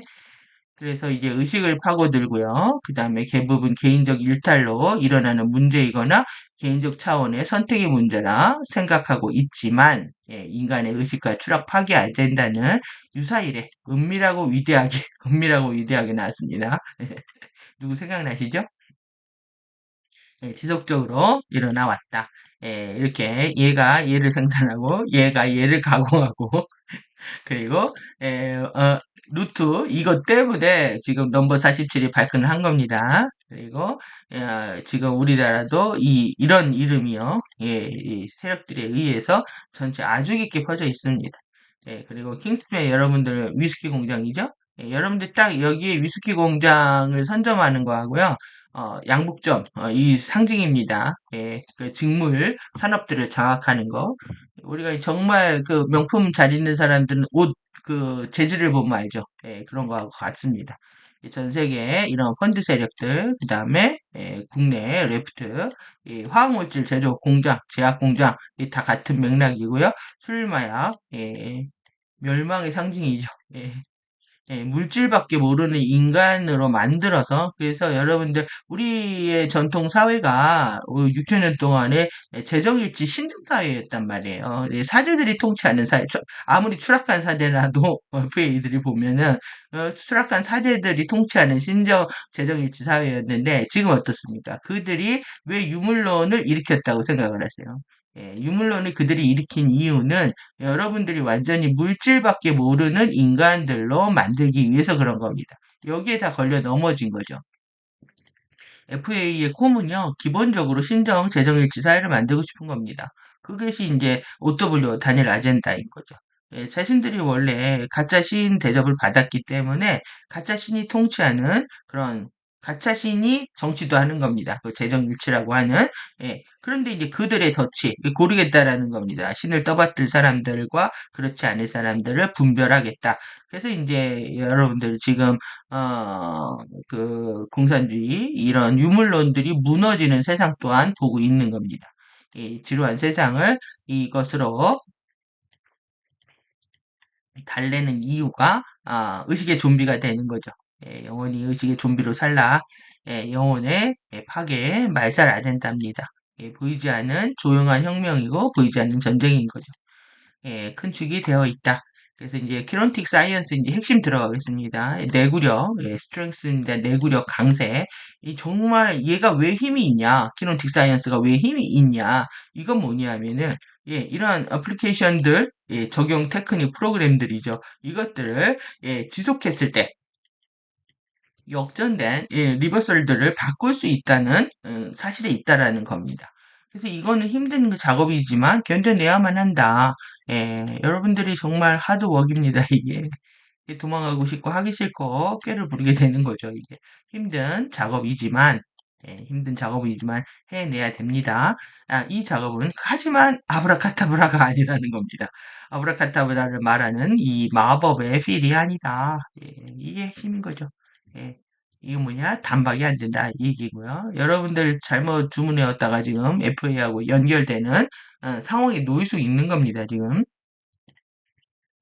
그래서 이제 의식을 파고들고요. 그 다음에 대부분 개인적 일탈로 일어나는 문제이거나 개인적 차원의 선택의 문제라 생각하고 있지만 인간의 의식과 추락 파괴 안 된다는 유사일에 은밀하고 위대하게 은밀하고 위대하게 나왔습니다. 누구 생각나시죠? 지속적으로 일어나 왔다. 이렇게 얘가 얘를 생산하고 얘가 얘를 가공하고 그리고 루트 이것 때문에 지금 넘버 47이 발끈을 한 겁니다. 그리고 지금 우리나라도 이런 이름이요. 이 세력들에 의해서 전체 아주 깊게 퍼져 있습니다. 그리고 킹스베이 여러분들 위스키 공장이죠? 여러분들 딱 여기에 위스키 공장을 선점하는 거하고요. 양복점, 이 상징입니다. 그 직물 산업들을 장악하는 거. 우리가 정말 그 명품 잘 입는 사람들은 옷 그 재질을 보면 알죠. 그런 거하고 같습니다. 전 세계 이런 펀드 세력들, 그 다음에 국내 레프트, 이 화학물질 제조업 공장, 제약 공장, 이 다 같은 맥락이고요. 술, 마약, 멸망의 상징이죠. 물질밖에 모르는 인간으로 만들어서 그래서 여러분들 우리의 전통 사회가 6천년 동안에 재정일치 신등사회였단 말이에요. 사제들이 통치하는 사회. 아무리 추락한 사제라도 FA들이 보면은 추락한 사제들이 통치하는 신정 재정일치 사회였는데 지금 어떻습니까? 그들이 왜 유물론을 일으켰다고 생각을 하세요? 유물론을 그들이 일으킨 이유는 여러분들이 완전히 물질밖에 모르는 인간들로 만들기 위해서 그런 겁니다. 여기에 다 걸려 넘어진 거죠. FA의 콤은요, 기본적으로 신정, 재정일치 사회를 만들고 싶은 겁니다. 그것이 이제 OW 단일 아젠다인 거죠. 자신들이 원래 가짜 시인 대접을 받았기 때문에 가짜 신이 통치하는 그런 가짜 신이 정치도 하는 겁니다. 그 재정일치라고 하는. 그런데 이제 그들의 덫이 고르겠다라는 겁니다. 신을 떠받들 사람들과 그렇지 않을 사람들을 분별하겠다. 그래서 이제 여러분들 지금 어, 그 공산주의 이런 유물론들이 무너지는 세상 또한 보고 있는 겁니다. 이 지루한 세상을 이것으로 달래는 이유가 의식의 좀비가 되는 거죠. 영혼이 의식의 좀비로 살라. 영혼의 파괴에 말살 안 된답니다. 보이지 않는 조용한 혁명이고 보이지 않는 전쟁인 거죠. 큰 축이 되어 있다. 그래서 이제 키론틱 사이언스 이제 핵심 들어가겠습니다. 내구력, 스트렝스인데 내구력 강세. 이 정말 얘가 왜 힘이 있냐? 키론틱 사이언스가 왜 힘이 있냐? 이건 뭐냐면은 이러한 애플리케이션들, 적용 테크닉 프로그램들이죠. 이것들을 지속했을 때 역전된 리버설들을 바꿀 수 있다는 사실이 있다라는 겁니다. 그래서 이거는 힘든 그 작업이지만 견뎌내야만 한다. 여러분들이 정말 하드웍입니다, 이게. 도망가고 싶고 하기 싫고 꾀를 부리게 되는 거죠, 이게. 힘든 작업이지만 해내야 됩니다. 이 작업은 하지만 아브라카타브라가 아니라는 겁니다. 아브라카타브라를 말하는 이 마법의 필이 아니다. 이게 핵심인 거죠. 예, 이게 뭐냐? 단박이 안 된다. 이 얘기고요. 여러분들 잘못 주문해왔다가 지금 FA하고 연결되는 상황에 놓일 수 있는 겁니다, 지금.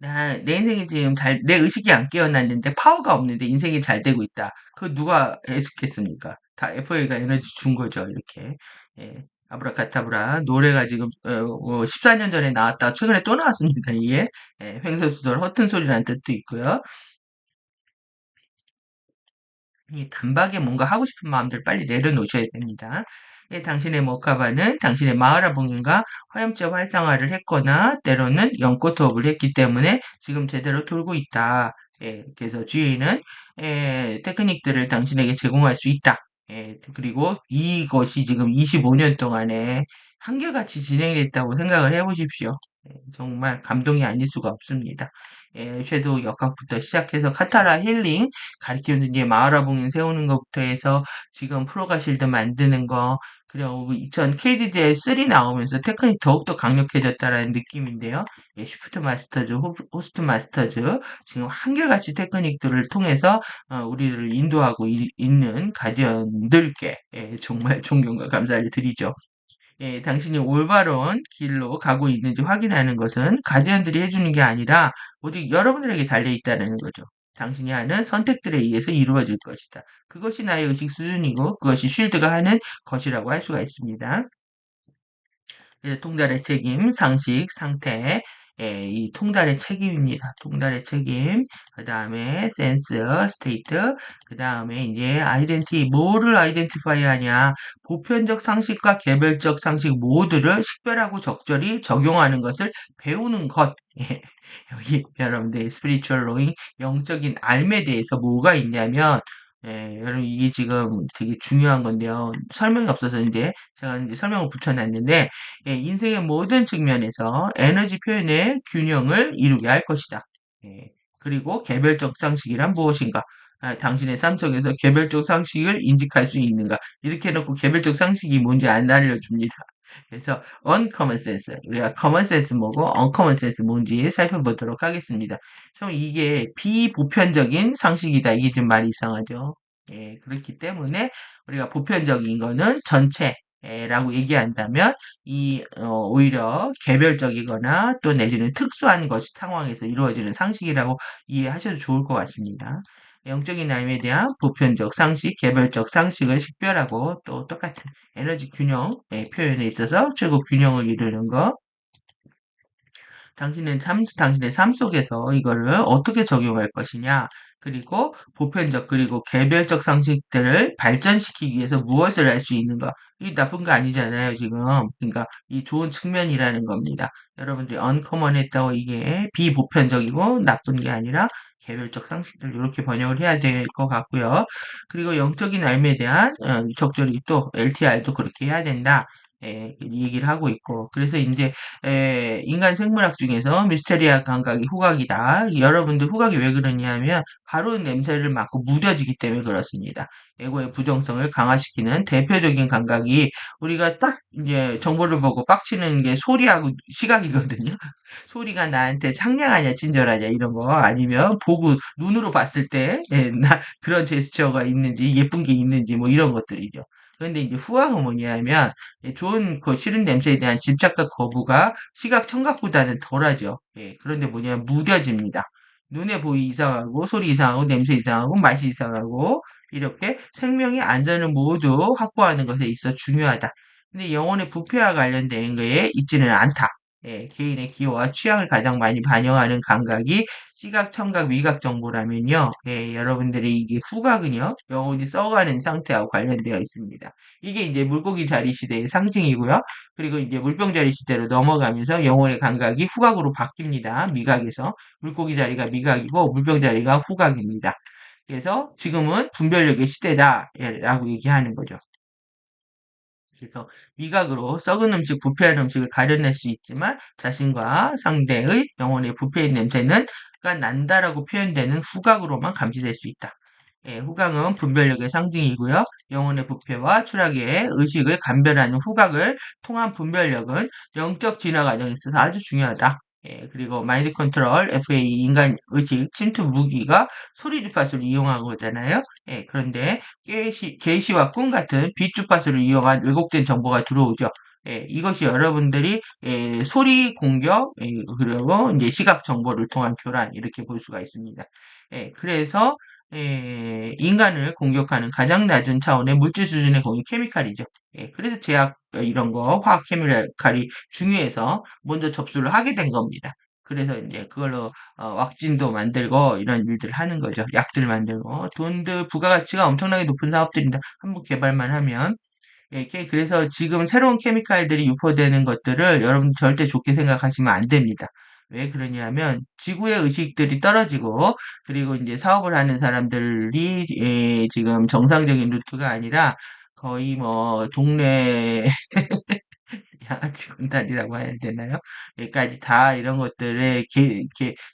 내 인생이 지금 내 의식이 안 깨어났는데 파워가 없는데 인생이 잘 되고 있다. 그거 누가 해석했습니까? 다 FA가 에너지 준 거죠, 이렇게. 아브라카타브라. 노래가 지금, 14년 전에 나왔다. 최근에 또 나왔습니다, 이게. 횡설수설 허튼 소리라는 뜻도 있고요. 이 단박에 뭔가 하고 싶은 마음들 빨리 내려놓으셔야 됩니다. 당신의 모카바는 당신의 마하라봉인가 화염체 활성화를 했거나 때로는 연꽃호흡을 했기 때문에 지금 제대로 돌고 있다. 그래서 주인은 테크닉들을 당신에게 제공할 수 있다. 그리고 이것이 지금 25년 동안에 한결같이 진행됐다고 생각을 해보십시오. 정말 감동이 아닐 수가 없습니다. 섀도우 역학부터 시작해서 카타라 힐링 가리키는 이제 마하라봉인 세우는 것부터 해서 지금 프로가실드 만드는 거 그리고 2000 KDDR 3 나오면서 테크닉 더욱더 강력해졌다라는 느낌인데요. 슈프트 마스터즈, 호스트 마스터즈 지금 한결같이 테크닉들을 통해서 우리를 인도하고 있는 가디언들께 정말 존경과 감사를 드리죠. 당신이 올바른 길로 가고 있는지 확인하는 것은 가디언들이 해주는 게 아니라 오직 여러분들에게 달려있다는 거죠. 당신이 하는 선택들에 의해서 이루어질 것이다. 그것이 나의 의식 수준이고 그것이 쉴드가 하는 것이라고 할 수가 있습니다. 그래서 통달의 책임, 상식, 상태, 이 통달의 책임입니다. 통달의 책임. 그 다음에 센스, 스테이트. 그 다음에 이제 아이덴티, 뭐를 아이덴티파이 하냐. 보편적 상식과 개별적 상식 모두를 식별하고 적절히 적용하는 것을 배우는 것. 예. 여기 여러분들 스피리추얼 로잉 영적인 삶에 대해서 뭐가 있냐면 여러분 이게 지금 되게 중요한 건데요. 설명이 없어서 이제 제가 이제 설명을 붙여놨는데 인생의 모든 측면에서 에너지 표현의 균형을 이루게 할 것이다. 예, 그리고 개별적 상식이란 무엇인가? 당신의 삶 속에서 개별적 상식을 인식할 수 있는가? 이렇게 해놓고 개별적 상식이 뭔지 안 알려줍니다. 그래서 uncommon sense, 우리가 common sense 뭐고 uncommon sense 뭔지 살펴보도록 하겠습니다. 참 이게 비보편적인 상식이다. 이게 좀 말이 이상하죠. 예, 그렇기 때문에 우리가 보편적인 거는 전체라고 얘기한다면 오히려 개별적이거나 또 내지는 특수한 것이 상황에서 이루어지는 상식이라고 이해하셔도 좋을 것 같습니다. 영적인 삶에 대한 보편적 상식, 개별적 상식을 식별하고 또 똑같은 에너지 균형의 표현에 있어서 최고 균형을 이루는 것. 당신의 삶 속에서 이거를 어떻게 적용할 것이냐, 그리고 보편적, 그리고 개별적 상식들을 발전시키기 위해서 무엇을 할 수 있는가. 이게 나쁜 거 아니잖아요, 지금. 그러니까 이 좋은 측면이라는 겁니다. 여러분들이 언커먼 했다고 이게 비보편적이고 나쁜 게 아니라 개별적 상식들 이렇게 번역을 해야 될 것 같고요. 그리고 영적인 삶에 대한 적절히 또 LTR도 그렇게 해야 된다. 이 얘기를 하고 있고. 그래서 이제 인간 생물학 중에서 미스테리아 감각이 후각이다. 여러분들 후각이 왜 그러냐면 가로운 냄새를 맡고 무뎌지기 때문에 그렇습니다. 에고의 부정성을 강화시키는 대표적인 감각이 우리가 딱 이제 정보를 보고 빡치는 게 소리하고 시각이거든요. 소리가 나한테 상냥하냐 친절하냐 이런 거 아니면 보고 눈으로 봤을 때 그런 제스처가 있는지 예쁜 게 있는지 뭐 이런 것들이죠. 그런데 이제 후각은 뭐냐면 좋은 그 싫은 냄새에 대한 집착과 거부가 시각 청각보다는 덜하죠. 그런데 뭐냐면 무뎌집니다. 눈에 보이 이상하고 소리 이상하고 냄새 이상하고 맛이 이상하고 이렇게 생명의 안전을 모두 확보하는 것에 있어 중요하다. 근데 영혼의 부패와 관련된 거에 있지는 않다. 개인의 기호와 취향을 가장 많이 반영하는 감각이 시각, 청각, 위각 정보라면요. 여러분들의 이게 후각은요. 영혼이 썩어가는 상태하고 관련되어 있습니다. 이게 이제 물고기 자리 시대의 상징이고요. 그리고 이제 물병 자리 시대로 넘어가면서 영혼의 감각이 후각으로 바뀝니다. 미각에서. 물고기 자리가 미각이고 물병 자리가 후각입니다. 그래서 지금은 분별력의 시대다라고 얘기하는 거죠. 그래서 미각으로 썩은 음식, 부패한 음식을 가려낼 수 있지만 자신과 상대의 영혼의 부패인 냄새는 가 난다라고 표현되는 후각으로만 감지될 수 있다. 후각은 분별력의 상징이고요. 영혼의 부패와 추락의 의식을 감별하는 후각을 통한 분별력은 영적 진화 과정에 있어서 아주 중요하다. 그리고 마인드 컨트롤, FA, 인간 의식, 침투 무기가 소리 주파수를 이용한 거잖아요. 그런데 게시와 꿈 같은 빛 주파수를 이용한 왜곡된 정보가 들어오죠. 이것이 여러분들이 소리 공격, 그리고 이제 시각 정보를 통한 교란 이렇게 볼 수가 있습니다. 그래서 인간을 공격하는 가장 낮은 차원의 물질 수준의 공격 케미칼이죠. 그래서 제약 이런 거 화학 케미칼이 중요해서 먼저 접수를 하게 된 겁니다. 그래서 이제 그걸로 왁진도 만들고 이런 일들을 하는 거죠. 약들 만들고 돈들 부가가치가 엄청나게 높은 사업들인데 한번 개발만 하면 그래서 지금 새로운 케미칼들이 유포되는 것들을 여러분 절대 좋게 생각하시면 안 됩니다. 왜 그러냐면 지구의 의식들이 떨어지고 그리고 이제 사업을 하는 사람들이 지금 정상적인 루트가 아니라 거의 뭐 동네 양아치 군단이라고 해야 되나요? 여기까지 다 이런 것들에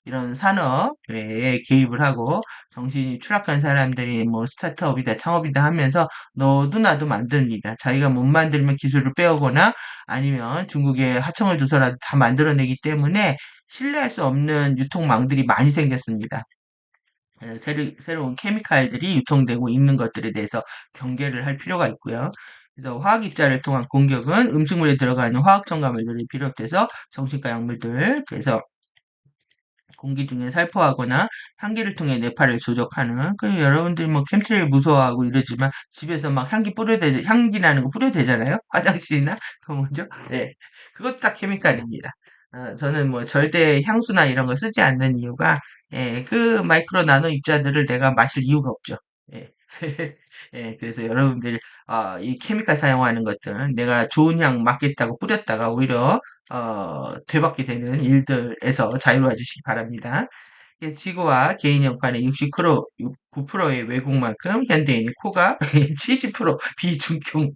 이런 산업에 개입을 하고 정신이 추락한 사람들이 뭐 스타트업이다 창업이다 하면서 너도 나도 만듭니다. 자기가 못 만들면 기술을 빼오거나 아니면 중국에 하청을 줘서라도 다 만들어내기 때문에 신뢰할 수 없는 유통망들이 많이 생겼습니다. 새로운 케미칼들이 유통되고 있는 것들에 대해서 경계를 할 필요가 있고요. 그래서 화학 입자를 통한 공격은 음식물에 들어가는 화학 첨가물들을 비롯해서 정신과 약물들, 그래서 공기 중에 살포하거나 향기를 통해 뇌파를 조작하는, 그 여러분들이 뭐 캠트레일 무서워하고 이러지만 집에서 막 향기 나는 거 뿌려대잖아요? 화장실이나 그 뭐죠? 네. 그것도 다 케미칼입니다. 저는 뭐 절대 향수나 이런 거 쓰지 않는 이유가, 그 마이크로 나노 입자들을 내가 마실 이유가 없죠. 예. 예, 그래서 여러분들, 이 케미칼 사용하는 것들은 내가 좋은 향 맡겠다고 뿌렸다가 오히려, 되받게 되는 일들에서 자유로워지시기 바랍니다. 예, 지구와 개인 연판의 60%, 9%의 왜곡만큼 현대인의 코가 70% 비중증,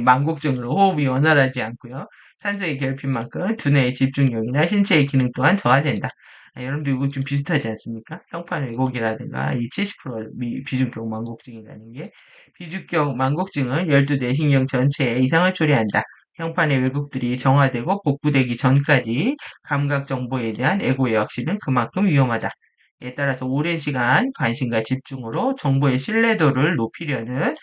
망곡증으로 호흡이 원활하지 않고요. 산소의 괴롭힘만큼 두뇌의 집중력이나 신체의 기능 또한 저하된다. 여러분들 이거 좀 비슷하지 않습니까? 형판 왜곡이라든가 이 70% 비중격 망곡증이라는 게 비중격 망곡증은 열두 뇌신경 전체에 이상을 초래한다. 형판의 왜곡들이 정화되고 복구되기 전까지 감각 정보에 대한 애고의 확신은 그만큼 위험하다. 에 따라서 오랜 시간 관심과 집중으로 정보의 신뢰도를 높이려는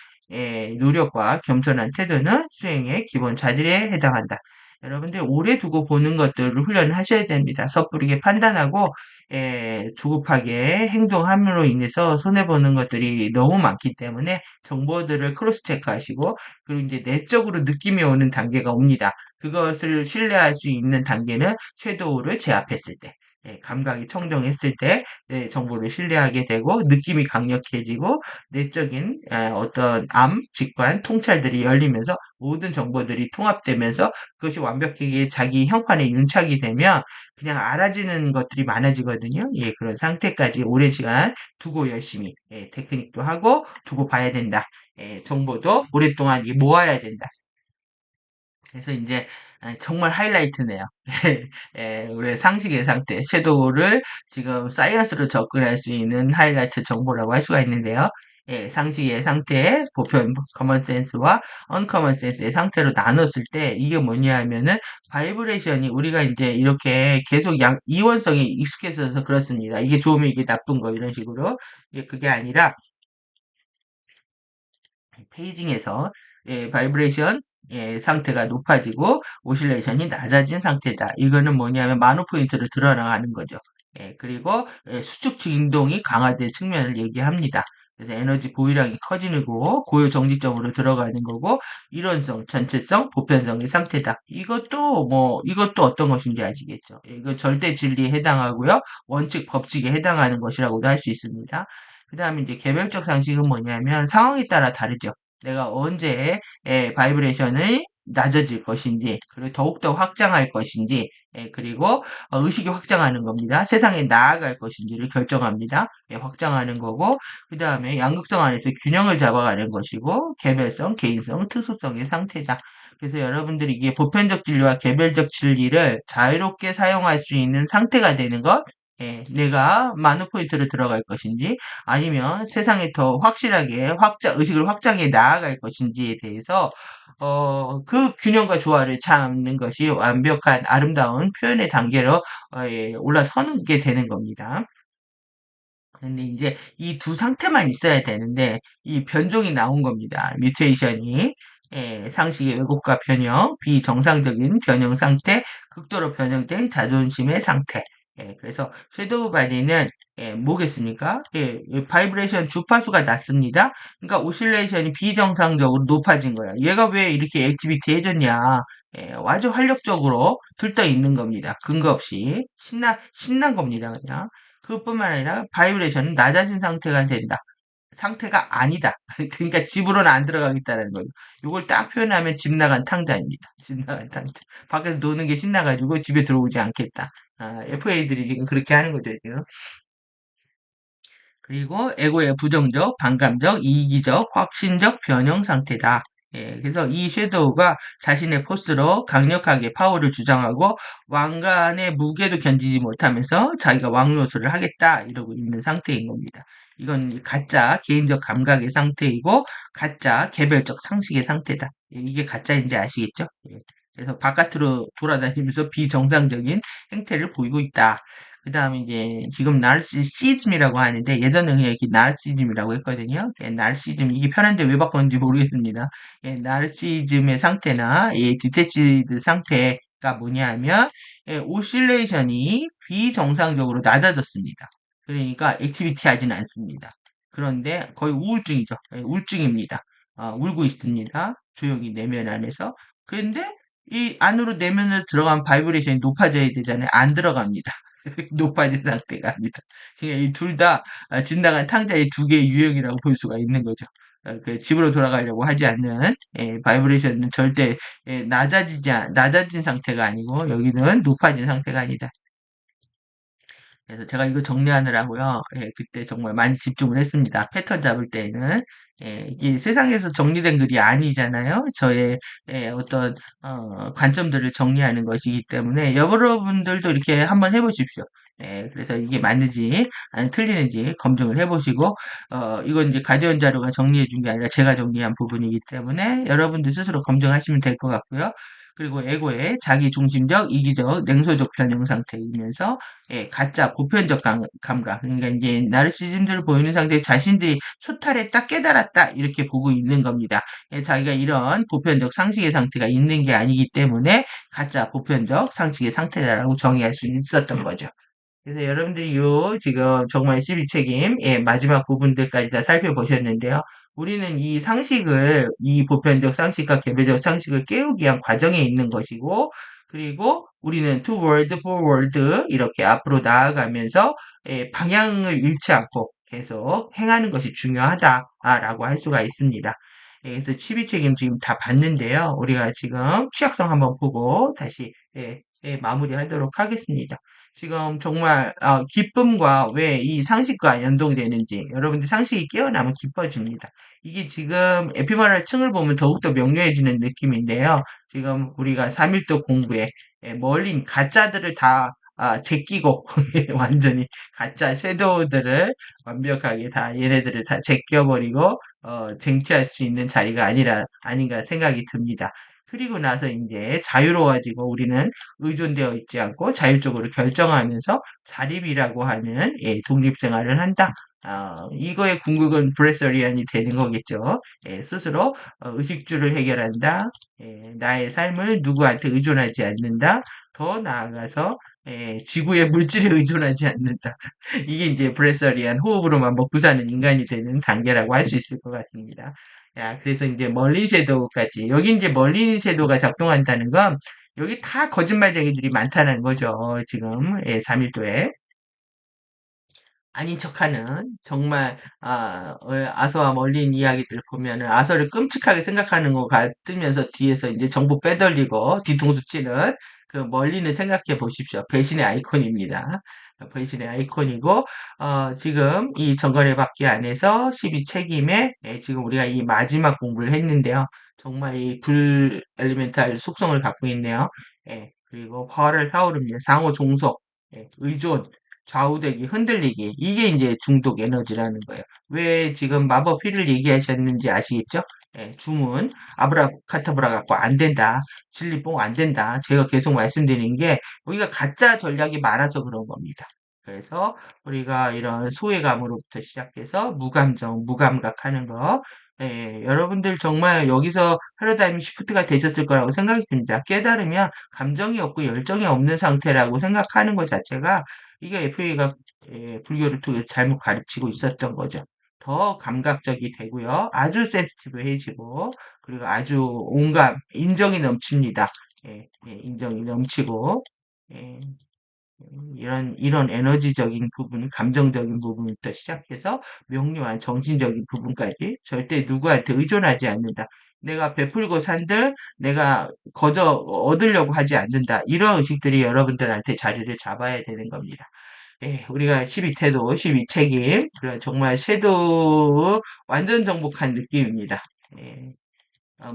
노력과 겸손한 태도는 수행의 기본 자질에 해당한다. 여러분들 오래 두고 보는 것들을 훈련하셔야 됩니다. 섣부르게 판단하고 조급하게 행동함으로 인해서 손해보는 것들이 너무 많기 때문에 정보들을 크로스 체크하시고 그리고 이제 내적으로 느낌이 오는 단계가 옵니다. 그것을 신뢰할 수 있는 단계는 섀도우를 제압했을 때. 감각이 청정했을 때 정보를 신뢰하게 되고 느낌이 강력해지고 내적인 어떤 암, 직관, 통찰들이 열리면서 모든 정보들이 통합되면서 그것이 완벽하게 자기 형판에 윤착이 되면 그냥 알아지는 것들이 많아지거든요. 예, 그런 상태까지 오랜 시간 두고 열심히 테크닉도 하고 두고 봐야 된다. 정보도 오랫동안 모아야 된다. 그래서 이제 정말 하이라이트네요. 우리 상식의 상태, 섀도우를 지금 사이언스로 접근할 수 있는 하이라이트 정보라고 할 수가 있는데요. 상식의 상태, 보편 커먼 센스와 언커먼 센스의 상태로 나눴을 때 이게 뭐냐 하면은 바이브레이션이 우리가 이제 이렇게 계속 이원성이 익숙해져서 그렇습니다. 이게 좋으면 이게 나쁜 거 이런 식으로. 그게 아니라 페이징에서 바이브레이션 상태가 높아지고 오실레이션이 낮아진 상태다. 이거는 뭐냐면 마노 포인트를 드러나가는 거죠. 그리고 수축 진동이 강화된 측면을 얘기합니다. 그래서 에너지 보유량이 커지는 거고 고요 정지점으로 들어가는 거고 일원성, 전체성, 보편성의 상태다. 이것도 어떤 것인지 아시겠죠? 이거 절대 진리에 해당하고요. 원칙, 법칙에 해당하는 것이라고도 할 수 있습니다. 그 다음에 이제 개별적 상식은 뭐냐면 상황에 따라 다르죠. 내가 언제 바이브레이션이 낮아질 것인지, 그리고 더욱더 확장할 것인지, 그리고 의식이 확장하는 겁니다. 세상에 나아갈 것인지를 결정합니다. 확장하는 거고, 그 다음에 양극성 안에서 균형을 잡아가는 것이고, 개별성, 개인성, 특수성의 상태다. 그래서 여러분들이 이게 보편적 진리와 개별적 진리를 자유롭게 사용할 수 있는 상태가 되는 것, 내가 마누 포인트로 들어갈 것인지 아니면 세상에 더 확실하게 의식을 확장해 나아갈 것인지에 대해서 그 균형과 조화를 찾는 것이 완벽한 아름다운 표현의 단계로 올라서는 게 되는 겁니다. 근데 이제 이 두 상태만 있어야 되는데 이 변종이 나온 겁니다. 뮤테이션이 상식의 왜곡과 변형, 비정상적인 변형 상태, 극도로 변형된 자존심의 상태. 그래서 섀도우 바디는 뭐겠습니까? 바이브레이션 주파수가 낮습니다. 그러니까 오실레이션이 비정상적으로 높아진 거야. 얘가 왜 이렇게 액티비티 해졌냐? 아주 활력적으로 들떠 있는 겁니다. 근거 없이 신난 겁니다. 그냥. 그것뿐만 아니라 바이브레이션은 낮아진 상태가 된다. 상태가 아니다. 그러니까 집으로는 안 들어가겠다는 거예요. 이걸 딱 표현하면 집 나간 탕자입니다. 집 나간 탕자. 밖에서 노는 게 신나가지고 집에 들어오지 않겠다. FA들이 지금 그렇게 하는 거죠, 지금. 그리고 에고의 부정적, 반감적, 이기적, 확신적 변형 상태다. 그래서 이 섀도우가 자신의 포스로 강력하게 파워를 주장하고 왕관의 무게도 견디지 못하면서 자기가 왕 노릇을 하겠다 이러고 있는 상태인 겁니다. 이건 가짜 개인적 감각의 상태이고 가짜 개별적 상식의 상태다. 이게 가짜인지 아시겠죠? 그래서 바깥으로 돌아다니면서 비정상적인 행태를 보이고 있다. 그 다음에 이제 지금 나르시시즘이라고 하는데 예전에 그냥 이렇게 나르시즘이라고 했거든요. 나르시즘 이게 편한데 왜 바꿨는지 모르겠습니다. 나르시즘의 상태나 디테치드 상태가 뭐냐면 오실레이션이 비정상적으로 낮아졌습니다. 그러니까 액티비티 하진 않습니다. 그런데 거의 우울증이죠. 우울증입니다. 울고 있습니다. 조용히 내면 안에서. 그런데 이 안으로 내면으로 들어가면 바이브레이션이 높아져야 되잖아요. 안 들어갑니다. 높아진 상태가 아니다. 그러니까 이 둘 다 지나간 탕자의 두 개의 유형이라고 볼 수가 있는 거죠. 그 집으로 돌아가려고 하지 않는 바이브레이션은 절대 낮아진 상태가 아니고 여기는 높아진 상태가 아니다. 그래서 제가 이거 정리하느라고요. 그때 정말 많이 집중을 했습니다. 패턴 잡을 때에는. 이게 세상에서 정리된 글이 아니잖아요. 저의 어떤 관점들을 정리하는 것이기 때문에 여러분들도 이렇게 한번 해보십시오. 그래서 이게 맞는지 아니 틀리는지 검증을 해보시고 이건 이제 가디언 자료가 정리해 준 게 아니라 제가 정리한 부분이기 때문에 여러분들 스스로 검증하시면 될 것 같고요. 그리고 에고의 자기중심적, 이기적, 냉소적 변형 상태이면서 가짜 보편적 감각. 그러니까 이제 나르시즘들을 보이는 상태에 자신들이 소탈에 딱 깨달았다 이렇게 보고 있는 겁니다. 자기가 이런 보편적 상식의 상태가 있는 게 아니기 때문에 가짜 보편적 상식의 상태라고 정의할 수 있었던 거죠. 그래서 여러분들이 요 지금 정말 12책임 마지막 부분들까지 다 살펴보셨는데요. 우리는 이 상식을 이 보편적 상식과 개별적 상식을 깨우기 위한 과정에 있는 것이고 그리고 우리는 toward, forward 이렇게 앞으로 나아가면서 방향을 잃지 않고 계속 행하는 것이 중요하다라고 할 수가 있습니다. 그래서 12책임 지금 다 봤는데요. 우리가 지금 취약성 한번 보고 다시 마무리하도록 하겠습니다. 지금 정말 기쁨과 왜 이 상식과 연동되는지 여러분들 상식이 깨어나면 기뻐집니다. 이게 지금 에피머럴 층을 보면 더욱더 명료해지는 느낌인데요. 지금 우리가 3일도 공부에 멀린 가짜들을 다 제끼고 완전히 가짜 섀도우들을 완벽하게 다 얘네들을 다 제껴버리고 쟁취할 수 있는 자리가 아닌가 생각이 듭니다. 그리고 나서 이제 자유로워지고 우리는 의존되어 있지 않고 자율적으로 결정하면서 자립이라고 하는 독립생활을 한다. 이거의 궁극은 브레서리안이 되는 거겠죠. 스스로 의식주를 해결한다. 나의 삶을 누구한테 의존하지 않는다. 더 나아가서 지구의 물질에 의존하지 않는다. 이게 이제 브레서리안 호흡으로만 먹고 사는 인간이 되는 단계라고 할 수 있을 것 같습니다. 야, 그래서 이제 멀린 섀도우까지. 여기 이제 멀린 섀도우가 작동한다는 건 여기 다 거짓말쟁이들이 많다는 거죠. 지금 3일도에. 아닌 척하는 정말 아서와 멀린 이야기들 보면은 아서를 끔찍하게 생각하는 것 같으면서 뒤에서 이제 정보 빼돌리고 뒤통수 치는 그 멀리는 생각해 보십시오. 배신의 아이콘입니다. 배신의 아이콘이고 지금 이 정거래 받기 안에서 12책임에 지금 우리가 이 마지막 공부를 했는데요. 정말 이 불 엘리멘탈 속성을 갖고 있네요. 그리고 화를 타오릅니다. 상호 종속, 의존, 좌우대기, 흔들리기. 이게 이제 중독 에너지라는 거예요. 왜 지금 마법 휠을 얘기하셨는지 아시겠죠? 주문, 아브라카타브라 갖고 안 된다. 진리뽕 안 된다. 제가 계속 말씀드리는 게 우리가 가짜 전략이 많아서 그런 겁니다. 그래서 우리가 이런 소외감으로부터 시작해서 무감정, 무감각 하는 거. 여러분들 정말 여기서 패러다임 시프트가 되셨을 거라고 생각이 듭니다. 깨달으면 감정이 없고 열정이 없는 상태라고 생각하는 것 자체가 이게 FA가 불교를 통해 잘못 가르치고 있었던 거죠. 더 감각적이 되고요. 아주 센시티브해지고 그리고 아주 온감, 인정이 넘칩니다. 인정이 넘치고 예, 이런 에너지적인 부분, 감정적인 부분부터 시작해서 명료한 정신적인 부분까지 절대 누구한테 의존하지 않는다. 내가 베풀고 산들 내가 거저 얻으려고 하지 않는다. 이런 의식들이 여러분들한테 자리를 잡아야 되는 겁니다. 우리가 12태도, 12책임, 정말 섀도우 완전 정복한 느낌입니다. 예.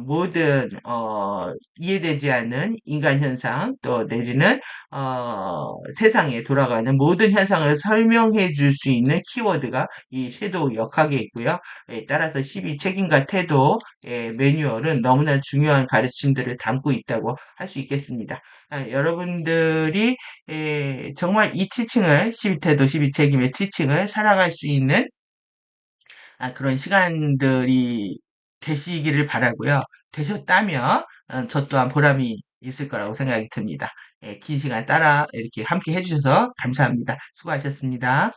모든 이해되지 않는 인간 현상 또 내지는 세상에 돌아가는 모든 현상을 설명해 줄 수 있는 키워드가 이 섀도우 역학에 있고요. 따라서 12책임과 태도 매뉴얼은 너무나 중요한 가르침들을 담고 있다고 할 수 있겠습니다. 여러분들이 정말 이 티칭을 12태도 12책임의 티칭을 살아갈 수 있는 그런 시간들이 되시기를 바라고요. 되셨다면 저 또한 보람이 있을 거라고 생각이 듭니다. 긴 시간 따라 이렇게 함께 해주셔서 감사합니다. 수고하셨습니다.